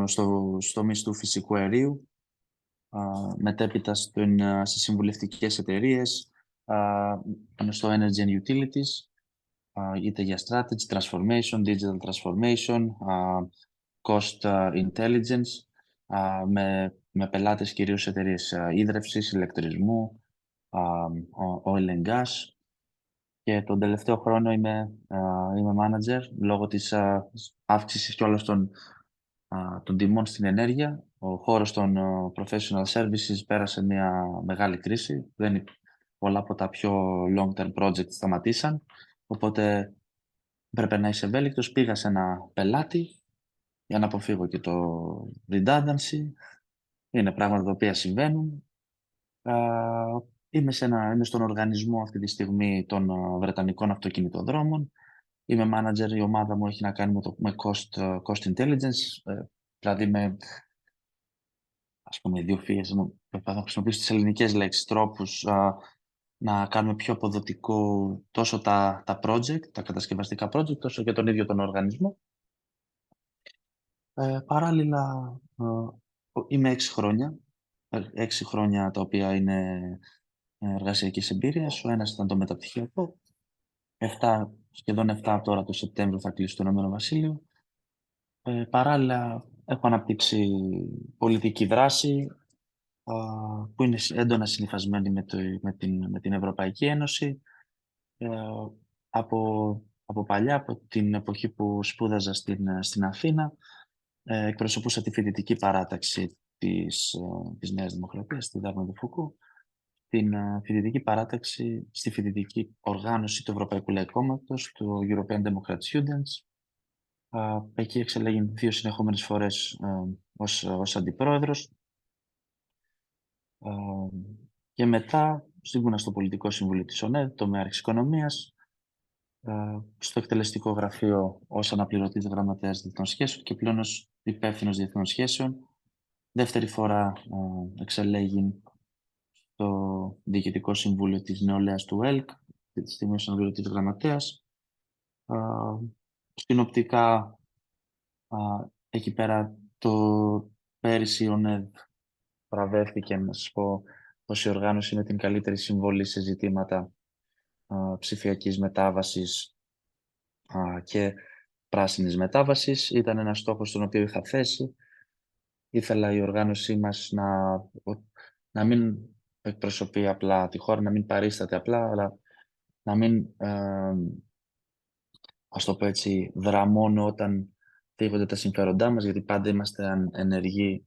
στο τομείς του φυσικού αερίου, μετέπειτα σε συμβουλευτικές εταιρείες, στο Energy and Utilities, είτε για strategy, transformation, digital transformation, cost intelligence, με πελάτες κυρίως εταιρείες ίδρευσης, ηλεκτρισμού, oil and gas. Και τον τελευταίο χρόνο είμαι manager λόγω της αύξησης κιόλας των τιμών στην ενέργεια. Ο χώρος των professional services πέρασε μια μεγάλη κρίση. Πολλά από τα πιο long-term projects σταματήσαν. Οπότε πρέπει να είσαι ευέλικτος. Πήγα σε ένα πελάτη για να αποφύγω και το redundancy. Είναι πράγματα τα οποία συμβαίνουν. Είμαι στον οργανισμό αυτή τη στιγμή των Βρετανικών αυτοκινητοδρόμων. Είμαι manager, η ομάδα μου έχει να κάνει με cost intelligence, δηλαδή με δύο φύγες, προσπαθώ να χρησιμοποιήσω τις ελληνικές λέξεις, τρόπους να κάνουμε πιο αποδοτικό τόσο τα project, τα κατασκευαστικά project, τόσο και τον ίδιο τον οργανισμό. Παράλληλα, είμαι 6 χρόνια, 6 χρόνια τα οποία είναι εργασιακής εμπειρίας. Ο ένας ήταν το μεταπτυχιακό, σχεδόν 7 τώρα το Σεπτέμβριο θα κλείσει το Ηνωμένο Βασίλειο. Παράλληλα, έχω αναπτύξει πολιτική δράση που είναι έντονα συνυφασμένη με την Ευρωπαϊκή Ένωση. Από παλιά, από την εποχή που σπούδαζα στην Αθήνα, εκπροσωπούσα τη φοιτητική παράταξη της Νέας Δημοκρατίας, τη Δάγμα του Φουκού, την φοιτητική παράταξη στη φοιτητική οργάνωση του Ευρωπαϊκού Λαϊκού Κόμματος, του European Democrat Students. Εκεί εξελέγει 2 συνεχόμενες φορές ως αντιπρόεδρος. Και μετά ήμουνα στο Πολιτικό Συμβούλιο της ΟΝΕΔ, τομέα Αρχικοινωνίας, στο εκτελεστικό γραφείο ως αναπληρωτής γραμματέας διεθνών σχέσεων και πλέον ως υπεύθυνος διεθνών σχέσεων. Δεύτερη φορά εξελέγει στο Διοικητικό Συμβούλιο της Νεολαίας του ΕΛΚ, αυτή τη στιγμή ως αναπληρωτής γραμματέας. Συνοπτικά, εκεί πέρα πέρυσι η ΟΝΕΔ βραβεύτηκε, να σας πω, ως η οργάνωση με την καλύτερη συμβολή σε ζητήματα ψηφιακής μετάβασης και πράσινης μετάβασης. Ήταν ένας στόχος τον οποίο είχα θέσει ήθελα η οργάνωσή μας να μην εκπροσωπεί απλά τη χώρα, να μην παρίσταται απλά, αλλά να μην, ας το πω έτσι, δρά μόνο όταν θίγονται τα συμφέροντά μας, γιατί πάντα είμαστε ενεργοί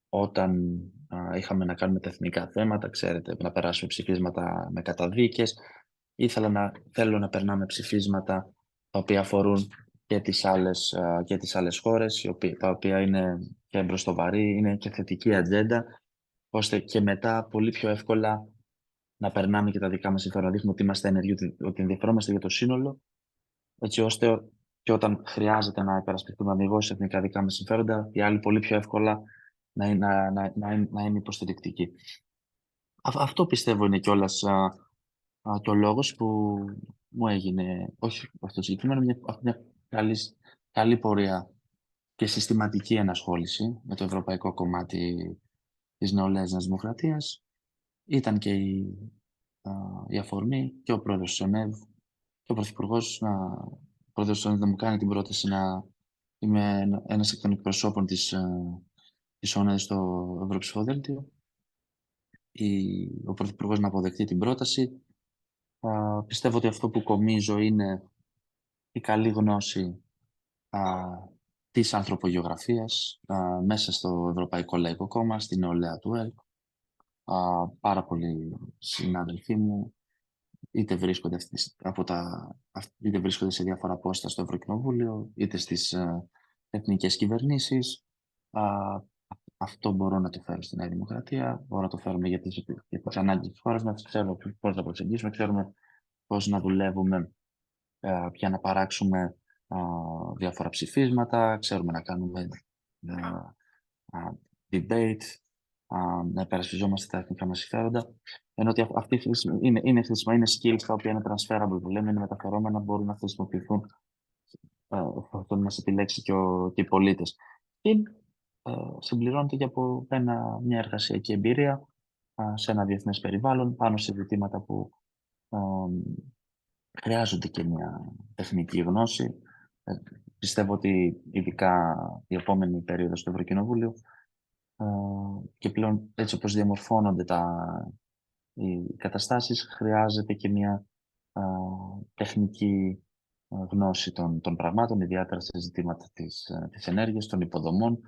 όταν είχαμε να κάνουμε τα εθνικά θέματα, ξέρετε, να περάσουμε ψηφίσματα με καταδίκες. Θέλω να περνάμε ψηφίσματα τα οποία αφορούν και τις άλλες χώρες, τα οποία είναι και εμπροστοβαρή, είναι και θετική ατζέντα, ώστε και μετά πολύ πιο εύκολα να περνάμε και τα δικά μας συμφέροντα, να δείχνουμε ότι είμαστε ενεργοί, ότι ενδιαφερόμαστε για το σύνολο, έτσι ώστε και όταν χρειάζεται να υπερασπιστούμε αμιγώς εθνικά δικά μας συμφέροντα, οι άλλοι πολύ πιο εύκολα να είναι υποστηρικτικοί. Αυτό πιστεύω είναι κιόλας και ο λόγος που μου έγινε, όχι αυτό συγκεκριμένο, μια καλή πορεία και συστηματική ενασχόληση με το ευρωπαϊκό κομμάτι της νεολαίας Νέας Δημοκρατίας. Ήταν και η αφορμή και ο πρόεδρος της ΟΝΕΒ και ο πρωθυπουργός να μου κάνει την πρόταση να είμαι ένας εκ των εκπροσώπων της ΟΝΕΒ στο Ευρωψηφοδέλτιο. Ο πρωθυπουργός να αποδεχτεί την πρόταση. Πιστεύω ότι αυτό που κομίζω είναι η καλή γνώση της ανθρωπογεωγραφίας μέσα στο Ευρωπαϊκό Λαϊκό Κόμμα, στην νεολαία του ΕΛΚ. Πάρα πολλοί συνάδελφοί μου είτε βρίσκονται σε διάφορα πόστα στο Ευρωκοινοβούλιο, είτε στις εθνικές κυβερνήσεις. Αυτό μπορώ να το φέρω στη Νέα Δημοκρατία, μπορώ να το φέρουμε για τις ανάγκες της χώρας μας, ξέρουμε πώς να προσεγγίσουμε, ξέρουμε πώς να δουλεύουμε για να παράξουμε διάφορα ψηφίσματα, ξέρουμε να κάνουμε debate, να υπερασπιζόμαστε τα εθνικά μας συμφέροντα, ενώ ότι αυτή είναι χρήσιμα, είναι skills τα οποία είναι transferable, που λέμε, είναι μεταφερόμενα, μπορούν να χρησιμοποιηθούν όταν μας επιλέξει και οι πολίτες. Συμπληρώνεται και από μια εργασιακή εμπειρία σε ένα διεθνές περιβάλλον, πάνω σε ζητήματα που χρειάζονται και μια τεχνική γνώση. Πιστεύω ότι ειδικά η επόμενη περίοδο στο Ευρωκοινοβούλιο και πλέον έτσι όπως διαμορφώνονται οι καταστάσεις, χρειάζεται και μια τεχνική γνώση των πραγμάτων, ιδιαίτερα σε ζητήματα της ενέργειας, των υποδομών,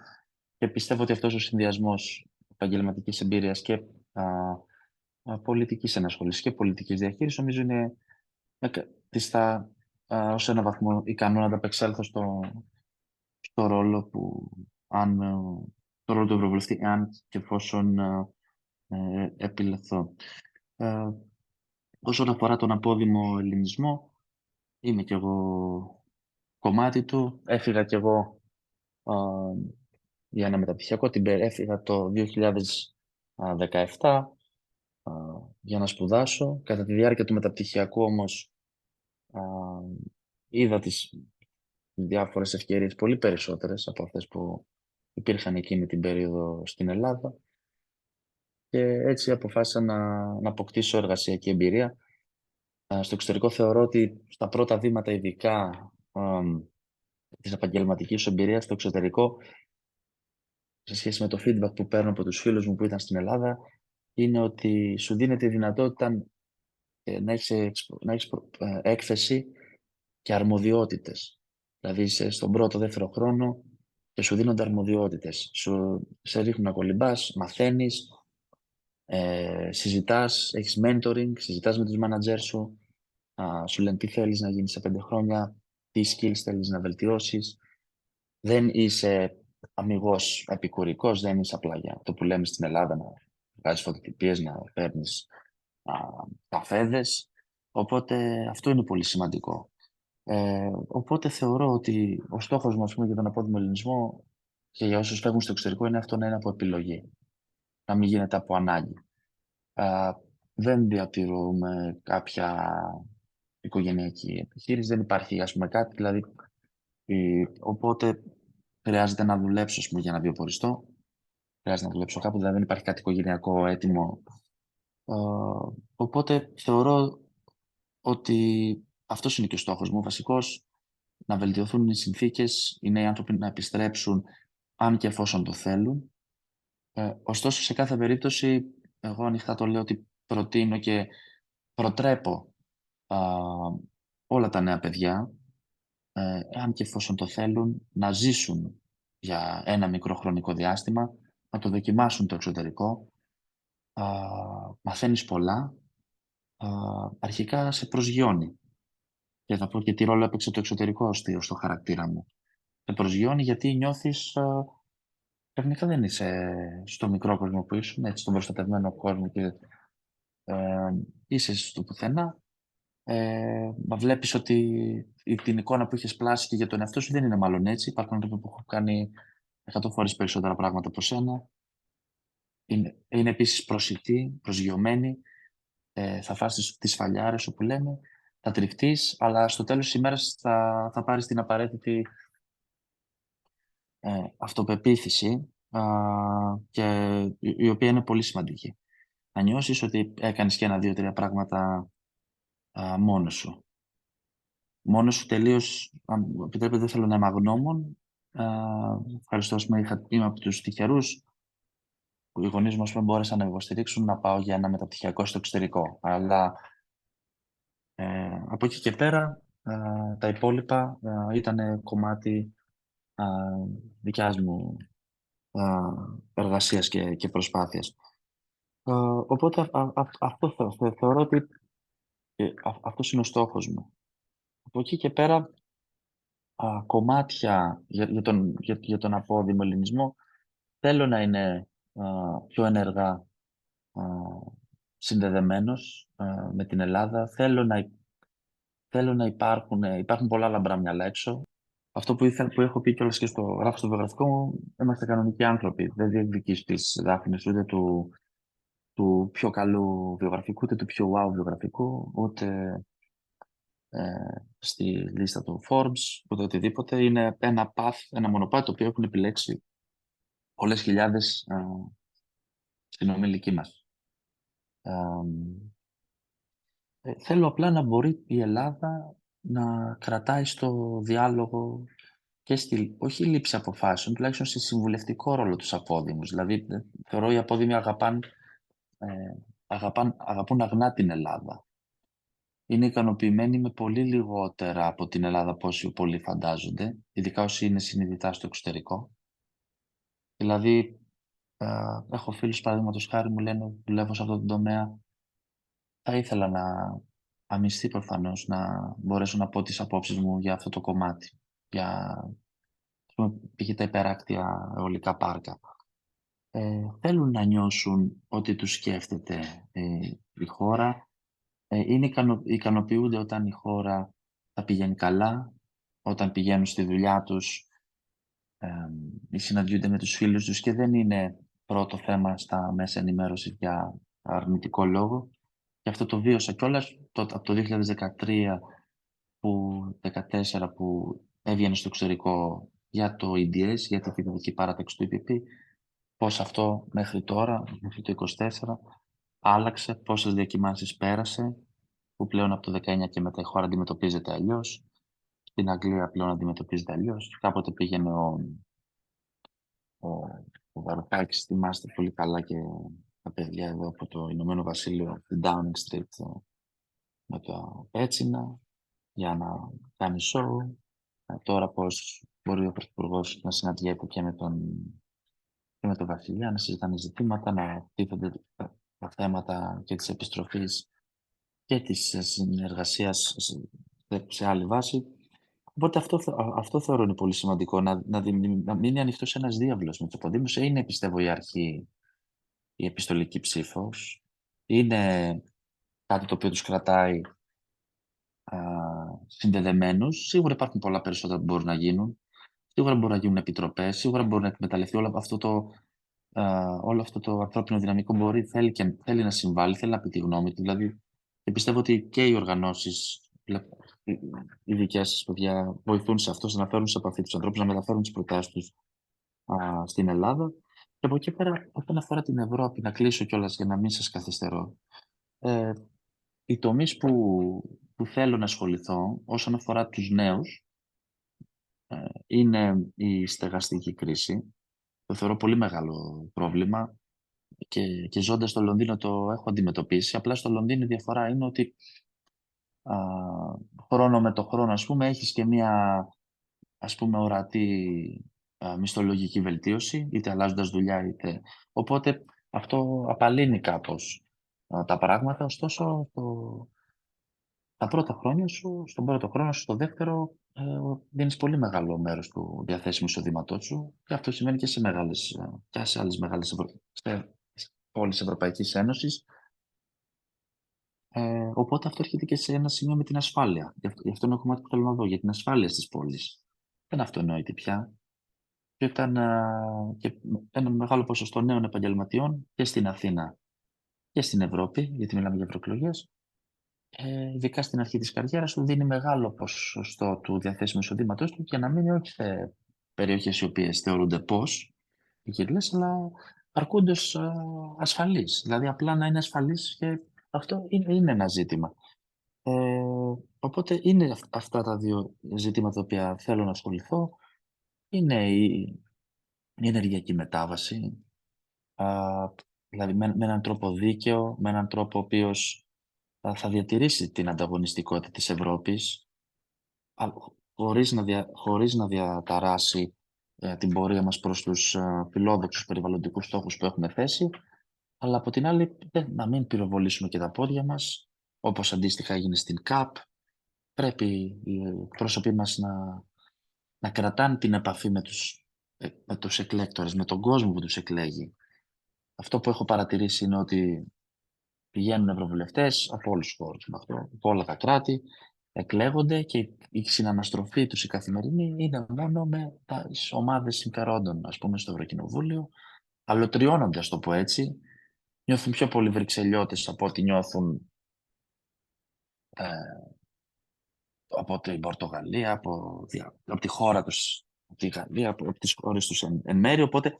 και πιστεύω ότι αυτός ο συνδυασμός επαγγελματικής εμπειρίας και πολιτικής ενασχόλησης και πολιτικής διαχείρισης, νομίζω είναι ως ένα βαθμό ικανό να ανταπεξέλθω στο ρόλο το ρόλο του Ευρωβουλευτή, αν και εφόσον επιλεχθώ. Όσον αφορά τον απόδημο ελληνισμό, είμαι κι εγώ κομμάτι του. Έφυγα κι εγώ για ένα μεταπτυχιακό. Έφυγα το 2017 για να σπουδάσω. Κατά τη διάρκεια του μεταπτυχιακού όμως είδα τις διάφορες ευκαιρίες, πολύ περισσότερες από αυτές που υπήρχαν εκείνη την περίοδο στην Ελλάδα, και έτσι αποφάσισα να αποκτήσω εργασιακή εμπειρία. Στο εξωτερικό θεωρώ ότι στα πρώτα βήματα, ειδικά της επαγγελματικής εμπειρίας στο εξωτερικό, σε σχέση με το feedback που παίρνω από τους φίλους μου που ήταν στην Ελλάδα, είναι ότι σου δίνεται η δυνατότητα να έχεις έκθεση και αρμοδιότητες. Δηλαδή στον πρώτο, δεύτερο χρόνο και σου δίνονται αρμοδιότητες. Σε ρίχνουν να κολυμπάς, μαθαίνεις, συζητάς, έχεις mentoring, συζητάς με τους managers σου, σου λένε τι θέλεις να γίνεις σε 5 χρόνια, τι skills θέλεις να βελτιώσεις. Δεν είσαι αμιγώς επικουρικός, δεν είσαι απλά για το που λέμε στην Ελλάδα να βγάζεις φωτοτυπίες, να παίρνεις καφέδες. Οπότε αυτό είναι πολύ σημαντικό. Οπότε θεωρώ ότι ο στόχος μας για τον απόδημο ελληνισμό και για όσους φεύγουν στο εξωτερικό είναι αυτό, να είναι από επιλογή, να μην γίνεται από ανάγκη. Δεν διατηρούμε κάποια οικογενειακή επιχείρηση, δεν υπάρχει κάτι, δηλαδή, οπότε χρειάζεται να δουλέψω για να βιοποριστώ, χρειάζεται να δουλέψω κάπου, δηλαδή δεν υπάρχει κάτι οικογενειακό έτοιμο. Οπότε θεωρώ ότι αυτός είναι και ο στόχος μου βασικός, να βελτιωθούν οι συνθήκες, οι νέοι άνθρωποι να επιστρέψουν αν και εφόσον το θέλουν. Ωστόσο, σε κάθε περίπτωση, εγώ ανοιχτά το λέω ότι προτείνω και προτρέπω όλα τα νέα παιδιά, αν και εφόσον το θέλουν, να ζήσουν για ένα μικρό χρονικό διάστημα, να το δοκιμάσουν το εξωτερικό. Μαθαίνεις πολλά, αρχικά σε προσγειώνει. Και θα πω και τι ρόλο έπαιξε το εξωτερικό στο χαρακτήρα μου. Σε προσγειώνει γιατί νιώθεις ξαφνικά δεν είσαι στο μικρό κόσμο που ήσουν, έτσι, στον προστατευμένο κόσμο και είσαι στο πουθενά. Μα βλέπεις ότι την εικόνα που είχες πλάσει και για τον εαυτό σου δεν είναι μάλλον έτσι. Υπάρχουν άνθρωποι που έχουν κάνει 100 φορές περισσότερα πράγματα από σένα. Είναι επίσης προσιτοί, προσγειωμένοι. Θα φας τις φαλιάρες όπου λέμε, θα τριφτείς, αλλά στο τέλος της ημέρας θα πάρεις την απαραίτητη αυτοπεποίθηση και η οποία είναι πολύ σημαντική. Να νιώσεις ότι έκανες και 1, 2, 3 πράγματα μόνος σου. Μόνος σου τελείως, αν επιτρέπετε, δεν θέλω να είμαι αγνώμων. Ευχαριστώ, είμαι από τους τυχερούς που οι γονείς μου μπόρεσαν να με υποστηρίξουν να πάω για ένα μεταπτυχιακό στο εξωτερικό. Αλλά από εκεί και πέρα τα υπόλοιπα ήταν κομμάτι δικιάς μου εργασίας και προσπάθειας. Οπότε αυτό θεωρώ ότι αυτός είναι ο στόχος μου. Από εκεί και πέρα κομμάτια για τον απόδημο ελληνισμό θέλω να είναι πιο ενεργά συνδεδεμένος με την Ελλάδα. Θέλω να υπάρχουν πολλά λαμπρά μυαλά έξω. Αυτό που έχω πει κιόλας και γράφω στο βιογραφικό μου, είμαστε κανονικοί άνθρωποι. Δεν διεκδικείς τις δάφνες ούτε του πιο καλού βιογραφικού, ούτε του πιο wow βιογραφικού, ούτε στη λίστα του Forbes, ούτε οτιδήποτε. Είναι ένα path, ένα μονοπάτι το οποίο έχουν επιλέξει πολλές χιλιάδες συνομιλικοί μας. Θέλω απλά να μπορεί η Ελλάδα να κρατάει στο διάλογο και όχι λήψη αποφάσεων, τουλάχιστον σε συμβουλευτικό ρόλο τους απόδημους. Δηλαδή, θεωρώ οι απόδημοι αγαπούν αγνά την Ελλάδα. Είναι ικανοποιημένοι με πολύ λιγότερα από την Ελλάδα από όσοι πολλοί φαντάζονται, ειδικά όσοι είναι συνειδητά στο εξωτερικό. Δηλαδή, έχω φίλους, παραδείγματος χάρη, μου λένε, δουλεύω σε αυτό το τομέα, θα ήθελα να αμυστεί προφανώς, να μπορέσω να πω τις απόψεις μου για αυτό το κομμάτι, για π.χ. τα υπεράκτια αιωλικά πάρκα. Θέλουν να νιώσουν ότι τους σκέφτεται η χώρα. Ικανοποιούνται όταν η χώρα θα πηγαίνει καλά, όταν πηγαίνουν στη δουλειά τους ή συναντιούνται με τους φίλους τους και δεν είναι πρώτο θέμα στα μέσα ενημέρωσης για αρνητικό λόγο. Και αυτό το βίωσα κιόλας από το 2013 14 που έβγαινε στο εξωτερικό για το EDS, για τη φοιτητική παράταξη του EPP, πώς αυτό μέχρι τώρα, μέχρι το 24, άλλαξε, πόσες διακυμάνσεις πέρασε, που πλέον από το 19 και μετά η χώρα αντιμετωπίζεται αλλιώς. Στην Αγγλία πλέον αντιμετωπίζεται αλλιώς. Κάποτε πήγαινε ο Βαρουφάκης, θυμάστε πολύ καλά, και τα παιδιά εδώ από το Ηνωμένο Βασίλειο, στην Downing Street, με το Πέτσινα, για να κάνει show. Τώρα πώς μπορεί ο Πρωθυπουργός να συναντιέται και με τον Βασιλιά, να συζητάνε ζητήματα, να τίθενται τα θέματα και της επιστροφής και της συνεργασίας σε άλλη βάση. Οπότε αυτό θεωρώ είναι πολύ σημαντικό, να μείνει ανοιχτός ένας διάβλος με τους αποδήμους. Είναι, πιστεύω, η αρχή η επιστολική ψήφος. Είναι κάτι το οποίο τους κρατάει συνδεδεμένους. Σίγουρα υπάρχουν πολλά περισσότερα που μπορούν να γίνουν. Σίγουρα μπορούν να γίνουν επιτροπές. Σίγουρα μπορεί να εκμεταλλευτεί όλο αυτό το ανθρώπινο δυναμικό. Θέλει να συμβάλλει, θέλει να πει τη γνώμη του. Δηλαδή, και πιστεύω ότι και οι οργανώσεις, οι δικές σας παιδιά, βοηθούν σε αυτό, να φέρουν σε επαφή τους ανθρώπους, να μεταφέρουν τις προτάσεις τους στην Ελλάδα. Και από εκεί πέρα, όταν αφορά την Ευρώπη, να κλείσω κιόλας για να μην σας καθυστερώ. Οι τομείς που θέλω να ασχοληθώ όσον αφορά τους νέους είναι η στεγαστική κρίση. το θεωρώ πολύ μεγάλο πρόβλημα και ζώντας στο Λονδίνο το έχω αντιμετωπίσει. Απλά στο Λονδίνο η διαφορά είναι ότι χρόνο με το χρόνο, ας πούμε, έχεις και μία, ας πούμε, ορατή μισθολογική βελτίωση, είτε αλλάζοντας δουλειά, είτε... Οπότε αυτό απαλύνει κάπως τα πράγματα, ωστόσο τα πρώτα χρόνια σου, στον πρώτο χρόνο σου, στο δεύτερο, δίνεις πολύ μεγάλο μέρος του διαθέσιμου εισοδήματός σου και αυτό σημαίνει και και σε άλλες μεγάλες πόλεις Ευρωπαϊκής Ένωσης. Οπότε αυτό έρχεται και σε ένα σημείο με την ασφάλεια. Γι' αυτό είναι το κομμάτι που θέλω να δω, για την ασφάλεια στις πόλεις. Δεν είναι αυτονόητη πια. Και ήταν και ένα μεγάλο ποσοστό νέων επαγγελματιών και στην Αθήνα και στην Ευρώπη, γιατί μιλάμε για ευρωεκλογές, ειδικά στην αρχή της καριέρας του, δίνει μεγάλο ποσοστό του διαθέσιμου εισοδήματός του για να μείνει όχι σε περιοχές οι οποίες θεωρούνται πώς, αλλά αρκούνται ως ασφαλείς. Δηλαδή απλά να είναι ασφαλείς και αυτό είναι ένα ζήτημα. Οπότε είναι αυτά τα δύο ζητήματα τα οποία θέλω να ασχοληθώ. Είναι η ενεργειακή μετάβαση, δηλαδή με έναν τρόπο δίκαιο, με έναν τρόπο ο οποίος θα διατηρήσει την ανταγωνιστικότητα της Ευρώπης, χωρίς να διαταράσει την πορεία μας προς τους φιλόδοξους περιβαλλοντικούς στόχους που έχουμε θέσει, αλλά από την άλλη να μην πυροβολήσουμε και τα πόδια μας, όπως αντίστοιχα έγινε στην ΚΑΠ. Πρέπει οι εκπρόσωποι μας να κρατάνε την επαφή με τους εκλέκτορες, με τον κόσμο που τους εκλέγει. Αυτό που έχω παρατηρήσει είναι ότι πηγαίνουν ευρωβουλευτές από όλους τους χώρους, από όλα τα κράτη, εκλέγονται και η συναναστροφή τους η καθημερινή είναι μόνο με τις ομάδες συμφερόντων, ας πούμε, στο Ευρωκοινοβούλιο. Αλωτριώνονται, ας το πω έτσι. Νιώθουν πιο πολύ βρυξελιώτες από ό,τι νιώθουν από την Πορτογαλία, από τη χώρα τους, από τη Γαλλία, από τις χώρες τους εν μέρει. Οπότε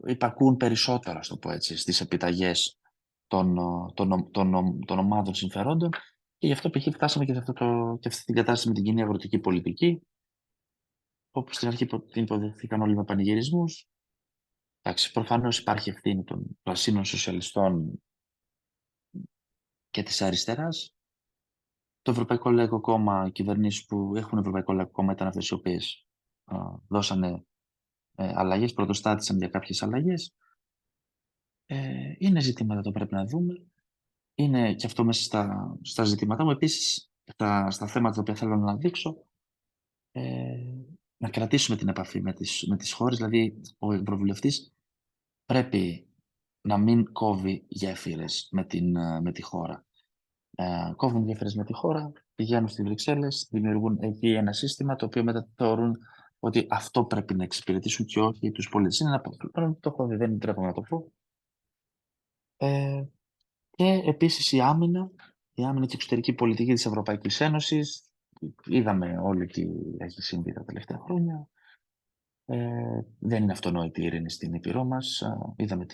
υπακούν περισσότερο, ας το πω έτσι, στις επιταγές των ομάδων συμφερόντων και γι' αυτό π.χ. φτάσαμε και σε αυτή την κατάσταση με την κοινή αγροτική πολιτική, όπου στην αρχή την υποδεχθήκαν όλοι με πανηγυρισμούς. Εντάξει, προφανώς υπάρχει ευθύνη των πρασίνων σοσιαλιστών και της αριστεράς. Το Ευρωπαϊκό Λαϊκό Κόμμα, οι κυβερνήσεις που έχουν Ευρωπαϊκό Λαϊκό Κόμμα ήταν αυτές οι οποίες δώσανε αλλαγές, πρωτοστάτησαν για κάποιες αλλαγές. Είναι ζητήματα που πρέπει να δούμε. Είναι και αυτό μέσα στα ζητήματά μου. Επίσης, στα θέματα τα οποία θέλω να δείξω, να κρατήσουμε την επαφή με τις χώρες. Δηλαδή, ο Ευρωβουλευτής πρέπει να μην κόβει γέφυρες με τη χώρα. Κόβουν γέφυρες με τη χώρα, πηγαίνουν στις Βρυξέλλες, δημιουργούν εκεί ένα σύστημα το οποίο μετά θεωρούν ότι αυτό πρέπει να εξυπηρετήσουν και όχι τους πολίτες. Είναι ένα πρόβλημα, το έχω δει, δεν τρέπομαι να το πω. Και επίσης η άμυνα και η εξωτερική πολιτική της Ευρωπαϊκής Ένωσης. Είδαμε όλοι τι έχει συμβεί τα τελευταία χρόνια. Δεν είναι αυτονόητη η ειρήνη στην Ήπειρό μας. Είδαμε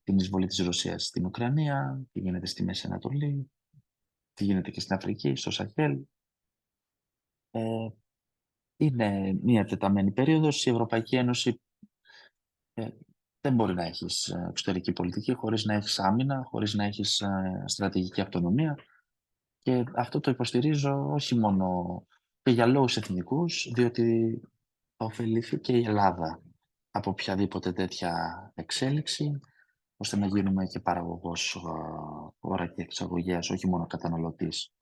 την εισβολή της Ρωσίας στην Ουκρανία, τι γίνεται στη Μέση Ανατολή, τι γίνεται και στην Αφρική, στο Σαχέλ. Είναι μια τεταμένη περίοδος. Η Ευρωπαϊκή Ένωση δεν μπορεί να έχεις εξωτερική πολιτική χωρίς να έχεις άμυνα, χωρίς να έχεις στρατηγική αυτονομία. Και αυτό το υποστηρίζω όχι μόνο και για λόγους εθνικούς, διότι θα ωφεληθεί και η Ελλάδα από οποιαδήποτε τέτοια εξέλιξη, ώστε να γίνουμε και παραγωγός χώρα και εξαγωγέας, όχι μόνο καταναλωτής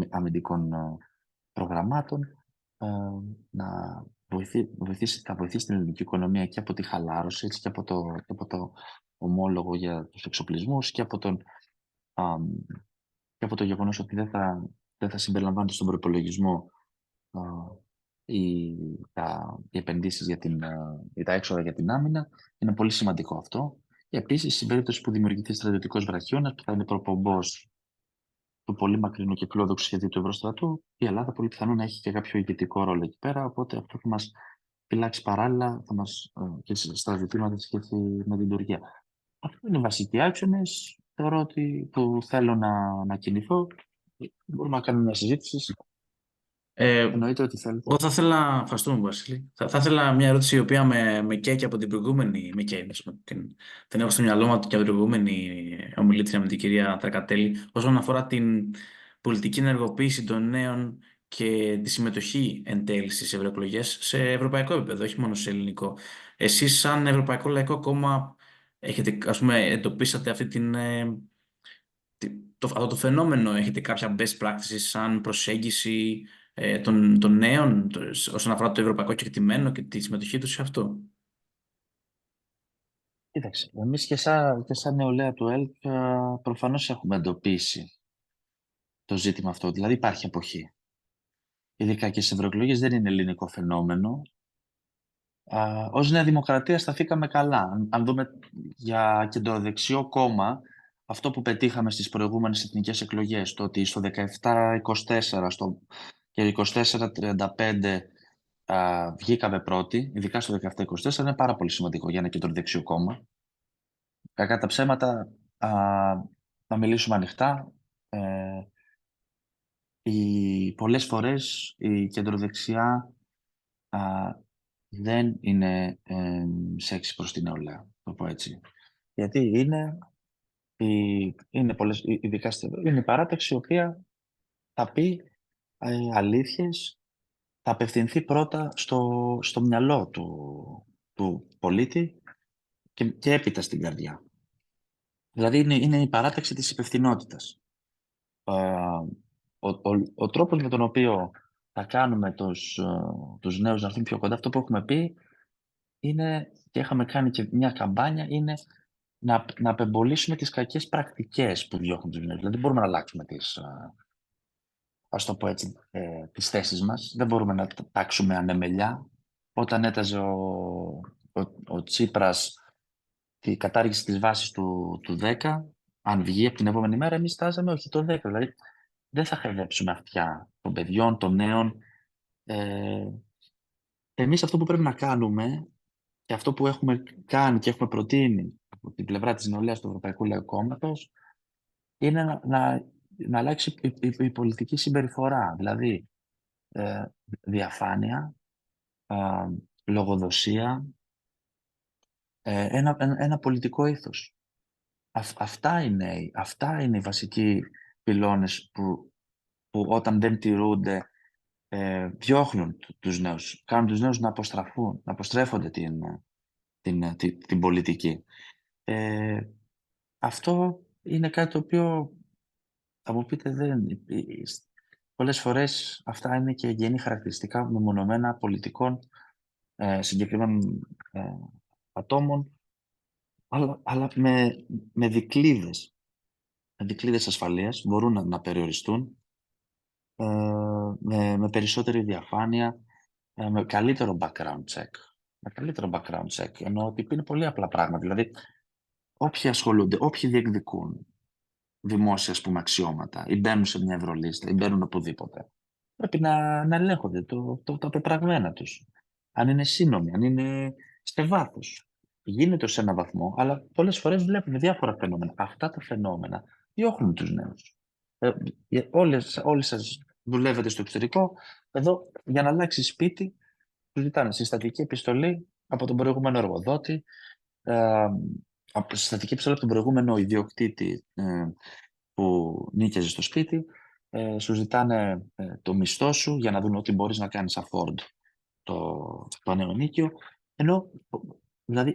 αμυντικών προγραμμάτων, θα βοηθήσει την ελληνική οικονομία και από τη χαλάρωση, έτσι, και από το ομόλογο για τους εξοπλισμούς και από το γεγονός ότι δεν θα συμπεριλαμβάνεται στον προϋπολογισμό οι επενδύσεις για τα έξοδα για την άμυνα. Είναι πολύ σημαντικό αυτό. Και επίσης, στην περίπτωση που δημιουργηθεί στρατιωτικός βραχίωνας, που θα είναι προπομπός του πολύ μακρινού και φιλόδοξου σχεδίου του Ευρωστρατού, η Ελλάδα πολύ πιθανόν να έχει και κάποιο ηγετικό ρόλο εκεί πέρα. Οπότε αυτό θα μας φυλάξει παράλληλα και στα ζητήματα σε σχέση με την Τουρκία. Αυτό είναι οι βασικοί άξονες. Θεωρώ ότι που θέλω να κινηθώ. Μπορούμε να κάνουμε μια συζήτηση. Εννοείται ότι θέλετε. Εγώ θα ήθελα, ευχαριστούμε Βασίλη, θα ήθελα μια ερώτηση η οποία με καίει από την προηγούμενη, με καίει, την έχω στο μυαλό μου και από την προηγούμενη ομιλήτρια με την κυρία Τρακατέλη, όσον αφορά την πολιτική ενεργοποίηση των νέων και τη συμμετοχή εν τέλει στις ευρωεκλογές σε ευρωπαϊκό επίπεδο, όχι μόνο σε ελληνικό. Εσείς σαν Ευρωπαϊκό Λαϊκό Κόμμα έχετε, ας πούμε, εντοπίσατε αυτή αυτό το φαινόμενο, έχετε κάποια best practices σαν προσέγγιση των νέων όσον αφορά το ευρωπαϊκό κεκτημένο και τη συμμετοχή τους σε αυτό? Κοίταξε, εμείς και σαν νεολαία του ΕΛΚ προφανώς έχουμε εντοπίσει το ζήτημα αυτό. Δηλαδή υπάρχει αποχή. Ειδικά και στις ευρωεκλογές δεν είναι ελληνικό φαινόμενο. Ως Νέα Δημοκρατία σταθήκαμε καλά. Αν δούμε για κεντροδεξιό κόμμα, αυτό που πετύχαμε στις προηγούμενες εθνικές εκλογές, το ότι στο 17-24 και 24-35 βγήκαμε πρώτοι, ειδικά στο 17-24, είναι πάρα πολύ σημαντικό για ένα κεντροδεξιό κόμμα. Κακά τα ψέματα, να μιλήσουμε ανοιχτά, πολλές φορές η κεντροδεξιά δεν είναι σεξι προς την νεολαία, το πω έτσι. Γιατί είναι πολλές, ειδικά είναι η παράταξη η οποία θα πει αλήθειες, θα απευθυνθεί πρώτα στο μυαλό του πολίτη και έπειτα στην καρδιά. Δηλαδή είναι η παράταξη της υπευθυνότητας. Ο τρόπος με τον οποίο θα κάνουμε τους νέους να έρθουν πιο κοντά, αυτό που έχουμε πει είναι, και είχαμε κάνει και μια καμπάνια, είναι να απεμπολίσουμε τις κακές πρακτικές που διώχνουν τους νέους. Δηλαδή δεν μπορούμε να αλλάξουμε τις θέσεις μας, δεν μπορούμε να τάξουμε ανεμελιά. Όταν έταζε ο Τσίπρας τη κατάργηση της βάσης του 10, αν βγει από την επόμενη μέρα, εμείς τάζαμε όχι το 10. Δηλαδή δεν θα χαϊδέψουμε αυτιά των παιδιών, των νέων. Εμείς αυτό που πρέπει να κάνουμε και αυτό που έχουμε κάνει και έχουμε προτείνει από την πλευρά της νεολαίας του Ευρωπαϊκού Λαϊκού Κόμματος είναι να αλλάξει η πολιτική συμπεριφορά. Δηλαδή διαφάνεια, λογοδοσία, ένα πολιτικό ήθος. Αυτά είναι οι βασικοί πυλώνες που όταν δεν τηρούνται διώχνουν τους νέους, κάνουν τους νέους να αποστρέφονται την πολιτική. Αυτό είναι κάτι το οποίο θα μου πείτε πολλές φορές αυτά είναι και γενή χαρακτηριστικά μεμονωμένα πολιτικών συγκεκριμένων ατόμων, αλλά με δικλείδες ασφαλείας μπορούν να περιοριστούν με περισσότερη διαφάνεια, με καλύτερο background check. Ενώ ότι είναι πολύ απλά πράγματα. Δηλαδή, όποιοι ασχολούνται, όποιοι διεκδικούν δημόσια αξιώματα ή μπαίνουν σε μια ευρωλίστα ή μπαίνουν οπουδήποτε, πρέπει να ελέγχονται τα πεπραγμένα τους. Αν είναι σύνομοι, αν είναι σε βάθος. Γίνεται σε έναν βαθμό, αλλά πολλές φορές βλέπουμε διάφορα φαινόμενα. Αυτά τα φαινόμενα διώχνουν τους νέους. Όλοι σας δουλεύετε στο εξωτερικό, εδώ για να αλλάξει σπίτι, σου ζητάνε συστατική επιστολή από τον προηγούμενο εργοδότη, συστατική επιστολή από τον προηγούμενο ιδιοκτήτη που νίκιαζε στο σπίτι, σου ζητάνε το μισθό σου για να δουν ότι μπορείς να κάνεις afford το νέο νίκιο. Ενώ, δηλαδή,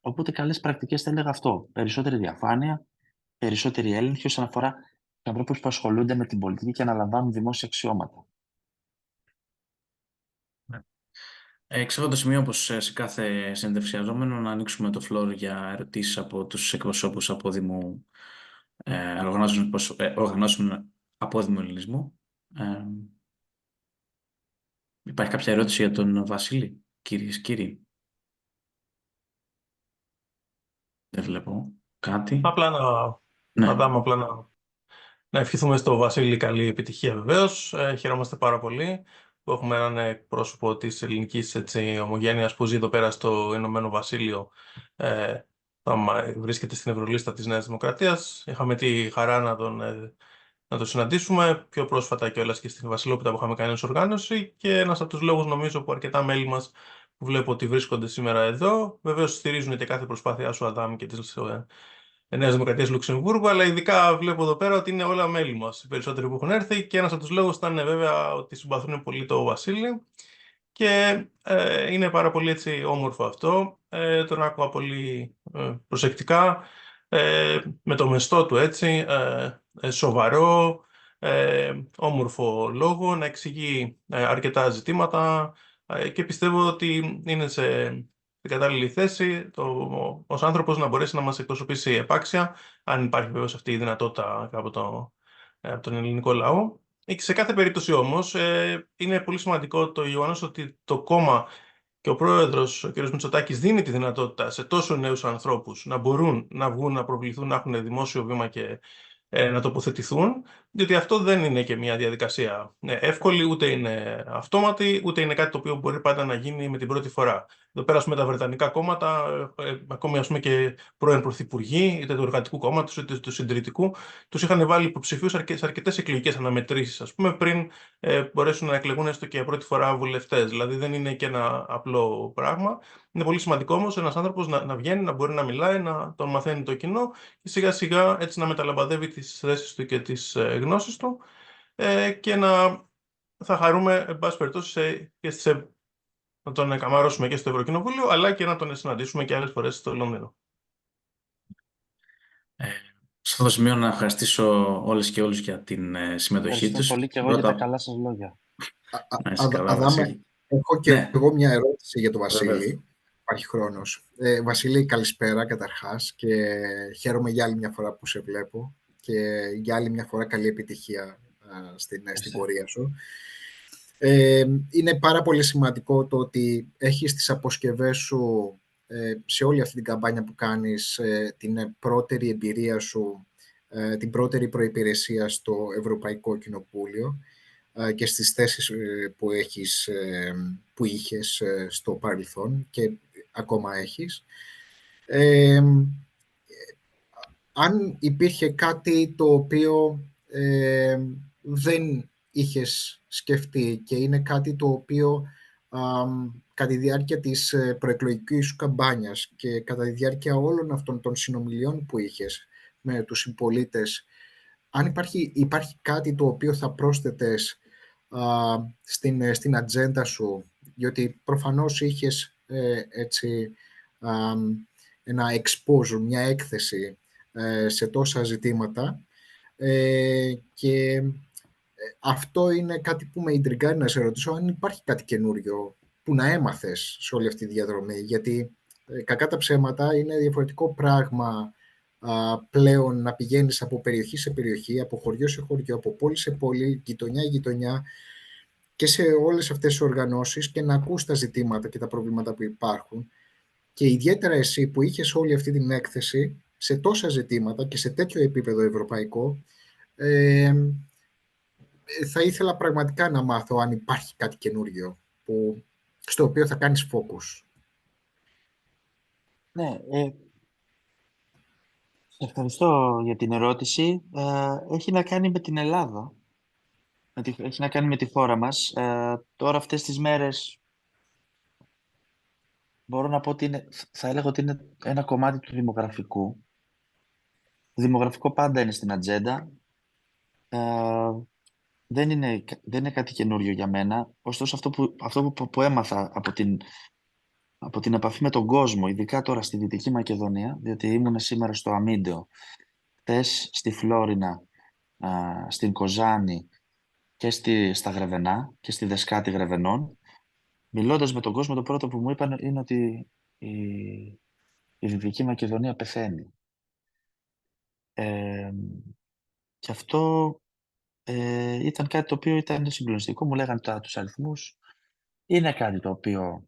οπότε καλές πρακτικές θα έλεγα αυτό. Περισσότερη διαφάνεια, περισσότερη έλεγχη όσον αφορά τους ανθρώπους που ασχολούνται με την πολιτική και αναλαμβάνουν δημόσια αξιώματα. Ξέρω το σημείο πως σε κάθε συνεντευξιαζόμενο να ανοίξουμε το floor για ερωτήσεις από τους εκπροσώπους απόδημου οργανώσεων απόδημου ελληνισμού. Υπάρχει κάποια ερώτηση για τον Βασίλη, κυρίες και κύριοι? Δεν βλέπω κάτι. Απλά να ευχηθούμε στο Βασίλη καλή επιτυχία βεβαίως. Χαιρόμαστε πάρα πολύ που έχουμε έναν πρόσωπο της ελληνικής ομογένειας που ζει εδώ πέρα στο Ηνωμένο Βασίλειο. Βρίσκεται στην Ευρωλίστα της Νέας Δημοκρατίας. Είχαμε τη χαρά να να το συναντήσουμε, πιο πρόσφατα κιόλας και στην Βασιλόπιτα που είχαμε κάνει ως οργάνωση, και ένας από τους λόγους νομίζω που αρκετά μέλη μας που βλέπω ότι βρίσκονται σήμερα εδώ, βεβαίως στηρίζουν και κάθε προσπάθειά σου, Αδάμ, και της Νέας Δημοκρατίας Λουξεμβούργου, αλλά ειδικά βλέπω εδώ πέρα ότι είναι όλα μέλη μας, οι περισσότεροι που έχουν έρθει, και ένας από τους λόγους ήταν βέβαια ότι συμπαθούν πολύ το Βασίλη, και είναι πάρα πολύ έτσι όμορφο αυτό. Τον άκουγα πολύ προσεκτικά, με το μεστό του έτσι, σοβαρό, όμορφο λόγο, να εξηγεί αρκετά ζητήματα, και πιστεύω ότι είναι στην κατάλληλη θέση ως άνθρωπος να μπορέσει να μας εκπροσωπήσει επάξια, αν υπάρχει βεβαίως αυτή η δυνατότητα από τον ελληνικό λαό. Σε κάθε περίπτωση όμως, είναι πολύ σημαντικό το γεγονός ότι το κόμμα και ο πρόεδρος, ο κ. Μητσοτάκης, δίνει τη δυνατότητα σε τόσο νέους ανθρώπους να μπορούν να βγουν, να προβληθούν, να έχουν δημόσιο βήμα και να τοποθετηθούν, διότι αυτό δεν είναι και μια διαδικασία εύκολη, ούτε είναι αυτόματη, ούτε είναι κάτι το οποίο μπορεί πάντα να γίνει με την πρώτη φορά. Εδώ πέρα, με τα βρετανικά κόμματα, ακόμη ας πούμε και πρώην πρωθυπουργοί, είτε του Εργατικού Κόμματος είτε του Συντηρητικού, τους είχαν βάλει υποψηφίους σε αρκετές εκλογικές αναμετρήσεις, ας πούμε, πριν μπορέσουν να εκλεγούν έστω και πρώτη φορά βουλευτές. Δηλαδή δεν είναι και ένα απλό πράγμα. Είναι πολύ σημαντικό όμως ένας άνθρωπος να βγαίνει, να μπορεί να μιλάει, να τον μαθαίνει το κοινό, και σιγά σιγά έτσι να μεταλαμπαδεύει τις θέσεις του και τις γνώσεις του, και θα χαρούμε, εν πάση περιπτώσει, να τον καμάρωσουμε και στο Ευρωκοινοβούλιο, αλλά και να τον συναντήσουμε και άλλες φορές στο Λονδίνο. Σε αυτό το σημείο να ευχαριστήσω όλες και όλους για την συμμετοχή Ευχαριστώ τους. πολύ και εγώ για τα καλά σας λόγια. Να είσαι καλά, Αδάμε, Βασίλη. έχω και Ναι. εγώ μια ερώτηση για τον Βασίλη. Βεβαίως. Υπάρχει χρόνος. Βασίλη, καλησπέρα καταρχάς, και χαίρομαι για άλλη μια φορά που σε βλέπω, και για άλλη μια φορά καλή επιτυχία στην πορεία σου. Είναι πάρα πολύ σημαντικό το ότι έχεις τις αποσκευές σου σε όλη αυτή την καμπάνια που κάνεις, την πρώτερη εμπειρία σου, την πρώτερη προϋπηρεσία στο Ευρωπαϊκό Κοινοβούλιο και στις θέσεις που είχες στο παρελθόν και ακόμα έχεις. Αν υπήρχε κάτι το οποίο δεν είχες σκεφτεί και είναι κάτι το οποίο κατά τη διάρκεια της προεκλογικής σου καμπάνιας και κατά τη διάρκεια όλων αυτών των συνομιλιών που είχες με τους συμπολίτες, αν υπάρχει κάτι το οποίο θα πρόσθετες στην ατζέντα σου, διότι προφανώς είχες ένα exposure, μια έκθεση σε τόσα ζητήματα, και αυτό είναι κάτι που με ιντριγκάρει να σε ρωτήσω, αν υπάρχει κάτι καινούριο που να έμαθες σε όλη αυτή τη διαδρομή, γιατί κακά τα ψέματα είναι διαφορετικό πράγμα πλέον να πηγαίνεις από περιοχή σε περιοχή, από χωριό σε χωριό, από πόλη σε πόλη, γειτονιά σε γειτονιά, και σε όλες αυτές τις οργανώσεις, και να ακούς τα ζητήματα και τα προβλήματα που υπάρχουν. Και ιδιαίτερα εσύ που είχες όλη αυτή την έκθεση σε τόσα ζητήματα και σε τέτοιο επίπεδο ευρωπαϊκό, θα ήθελα πραγματικά να μάθω αν υπάρχει κάτι καινούριο στο οποίο θα κάνεις focus. Ναι, ευχαριστώ για την ερώτηση. Έχει να κάνει με την Ελλάδα. Έχει να κάνει με τη χώρα μας. Τώρα αυτές τις μέρες μπορώ να πω ότι θα έλεγα ότι είναι ένα κομμάτι του δημογραφικού. Το δημογραφικό πάντα είναι στην ατζέντα. Δεν είναι κάτι καινούριο για μένα. Ωστόσο αυτό που έμαθα από την επαφή με τον κόσμο, ειδικά τώρα στη Δυτική Μακεδονία, διότι ήμουν σήμερα στο Αμίντεο, χθες στη Φλόρινα, στην Κοζάνη και στα Γρεβενά και στη Δεσκάτη Γρεβενών, μιλώντας με τον κόσμο, το πρώτο που μου είπαν είναι ότι η Δυτική Μακεδονία πεθαίνει. Και αυτό ήταν κάτι το οποίο ήταν συγκλονιστικό. Μου λέγανε τους αριθμούς. Είναι κάτι το οποίο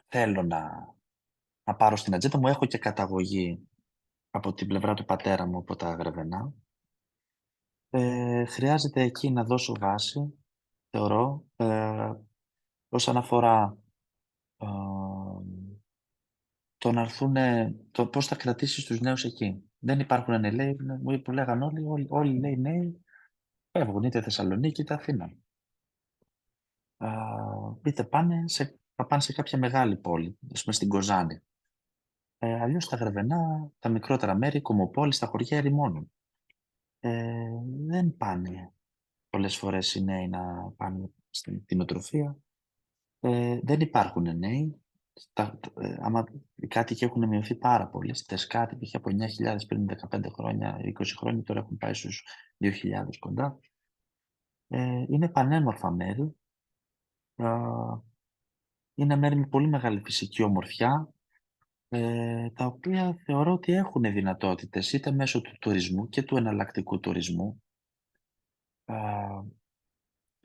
θέλω να πάρω στην ατζέντα μου. Έχω και καταγωγή από την πλευρά του πατέρα μου, από τα Γρεβενά. Χρειάζεται εκεί να δώσω βάση, θεωρώ, όσον αφορά το να έρθουν, το πώς θα κρατήσεις τους νέους εκεί. Δεν υπάρχουν νέοι, που λέγαν όλοι λέει νέοι, φεύγουν είτε Θεσσαλονίκη είτε Αθήνα. Είτε θα πάνε σε κάποια μεγάλη πόλη, ας πούμε στην Κοζάνη. Αλλιώς στα Γρεβενά, τα μικρότερα μέρη, Κομοπόλη, στα χωριά ερημώνων. Δεν πάνε πολλές φορές οι νέοι να πάνε στην κτηνοτροφία. Δεν υπάρχουν νέοι. Άμα οι κάτοικοι έχουν μειωθεί πάρα πολύ. Στις κάτοικοι είχε από 9.000 πριν 15 χρόνια, 20 χρόνια, τώρα έχουν πάει στους 2.000 κοντά. Είναι πανέμορφα μέρη. Είναι μέρη με πολύ μεγάλη φυσική ομορφιά, τα οποία θεωρώ ότι έχουν δυνατότητες είτε μέσω του τουρισμού και του εναλλακτικού τουρισμού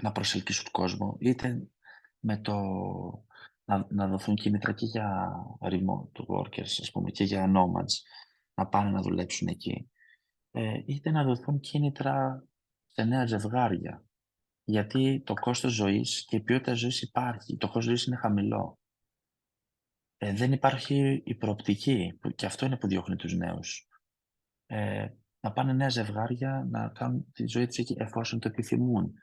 να προσελκύσουν κόσμο, είτε με να δοθούν κίνητρα και για remote workers, ας πούμε, και για nomads να πάνε να δουλέψουν εκεί, είτε να δοθούν κίνητρα σε νέα ζευγάρια, γιατί το κόστος ζωής και η ποιότητα ζωής υπάρχει, το κόστος ζωής είναι χαμηλό. Δεν υπάρχει η προοπτική, και αυτό είναι που διώχνει τους νέους. Να πάνε νέα ζευγάρια να κάνουν τη ζωή τους εκεί εφόσον το επιθυμούν.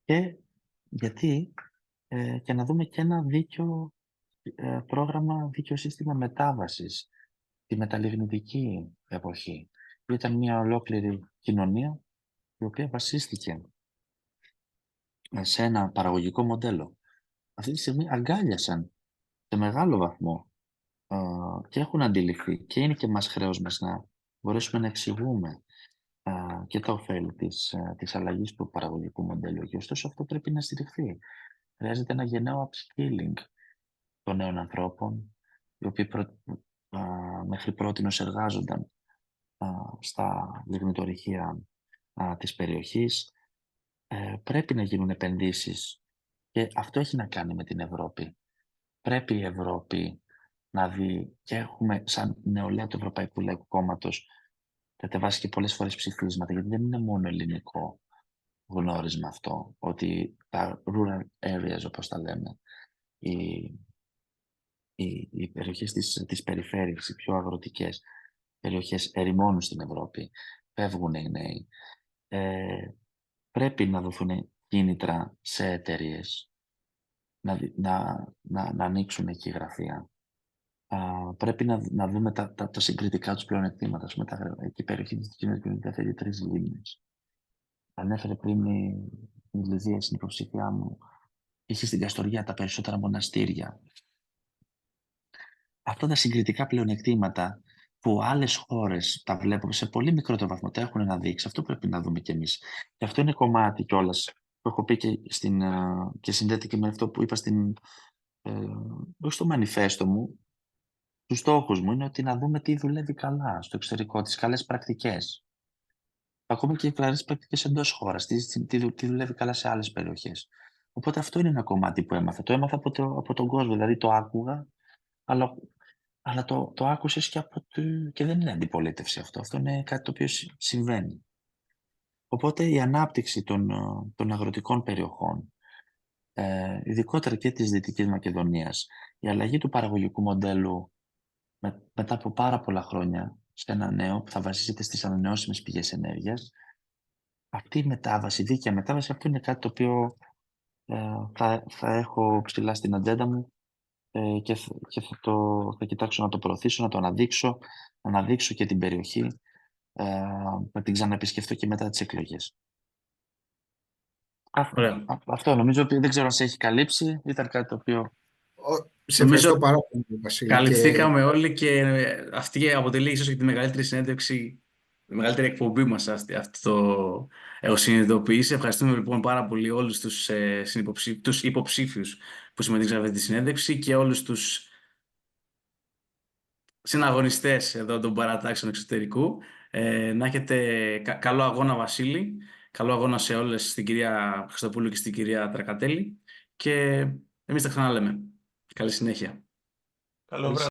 Και γιατί και να δούμε και ένα δίκαιο πρόγραμμα, δίκαιο σύστημα μετάβασης τη μεταλλιγνητική εποχή. Ήταν μια ολόκληρη κοινωνία η οποία βασίστηκε σε ένα παραγωγικό μοντέλο. Αυτή τη στιγμή αγκάλιασαν σε μεγάλο βαθμό και έχουν αντιληφθεί και είναι και μας χρέος μας να μπορέσουμε να εξηγούμε και τα ωφέλη της αλλαγής του παραγωγικού μοντέλου. Και ωστόσο αυτό πρέπει να στηριχθεί. Χρειάζεται ένα γενναίο upskilling των νέων ανθρώπων, οι οποίοι μέχρι πρότινος εργάζονταν στα λιγνητορυχεία της περιοχής. Πρέπει να γίνουν επενδύσεις και αυτό έχει να κάνει με την Ευρώπη. Πρέπει η Ευρώπη να δει, και έχουμε σαν νεολαία του Ευρωπαϊκού Λαϊκού Κόμματος κατεβάσει και πολλές φορές ψηφίσματα, γιατί δεν είναι μόνο ελληνικό γνώρισμα αυτό, ότι τα rural areas, όπως τα λέμε, οι περιοχές της περιφέρειας, οι πιο αγροτικές περιοχές ερημώνουν στην Ευρώπη, φεύγουν οι νέοι. Πρέπει να δοθούν κίνητρα σε εταιρείες να ανοίξουν εκεί γραφεία. Πρέπει να δούμε τα συγκριτικά τους πλεονεκτήματα. Εκεί η περιοχή της Κίνας θέλει 3 λίμνες. Ανέφερε πριν η Λιδία, στην υποψήφιά μου, είχε στην Καστοριά τα περισσότερα μοναστήρια. Αυτά τα συγκριτικά πλεονεκτήματα που άλλες χώρες τα βλέπουμε σε πολύ μικρότερο βαθμό, τα έχουν να δείξει. Αυτό πρέπει να δούμε κι εμείς. Και αυτό είναι κομμάτι κιόλας που έχω πει και συνδέεται και με αυτό που είπα στο μανιφέστο μου. Τους στόχους μου είναι ότι να δούμε τι δουλεύει καλά στο εξωτερικό, τις καλές πρακτικές. Ακόμα και οι καλές πρακτικές εντός χώρας, τι δουλεύει καλά σε άλλες περιοχές. Οπότε αυτό είναι ένα κομμάτι που έμαθα. Το έμαθα από τον κόσμο, δηλαδή το άκουγα, αλλά το άκουσες και δεν είναι αντιπολίτευση αυτό. Αυτό είναι κάτι το οποίο συμβαίνει. Οπότε η ανάπτυξη των αγροτικών περιοχών, ειδικότερα και της Δυτικής Μακεδονίας, η αλλαγή του παραγωγικού μοντέλου μετά από πάρα πολλά χρόνια σε ένα νέο που θα βασίζεται στις ανανεώσιμες πηγές ενέργειας, αυτή η μετάβαση, η δίκαια μετάβαση, αυτό είναι κάτι το οποίο θα έχω ψηλά στην ατζέντα μου και θα κοιτάξω να το προωθήσω, να το αναδείξω, να αναδείξω και την περιοχή, να την ξαναεπισκεφτώ και μετά τις εκλογές. Αυτό νομίζω ότι δεν ξέρω αν σε έχει καλύψει, ήταν κάτι το οποίο... Σε ευχαριστώ πάρα πολύ, Βασίλη. Καλυφθήκαμε όλοι και αυτή αποτελεί ίσως και τη μεγαλύτερη συνέντευξη, η μεγαλύτερη εκπομπή μας αυτό έχω συνειδητοποιήσει. Ευχαριστούμε λοιπόν πάρα πολύ όλους τους υποψήφιους που συμμετείξαν σε αυτή τη συνέντευξη και όλους τους συναγωνιστές εδώ των παρατάξεων εξωτερικού. Να έχετε καλό αγώνα, Βασίλη. Καλό αγώνα σε όλες, στην κυρία Χριστοπούλου και στην κυρία Τρακατέλη. Και εμείς τα ξαναλέμε. Καλή συνέχεια. Καλό βράδυ.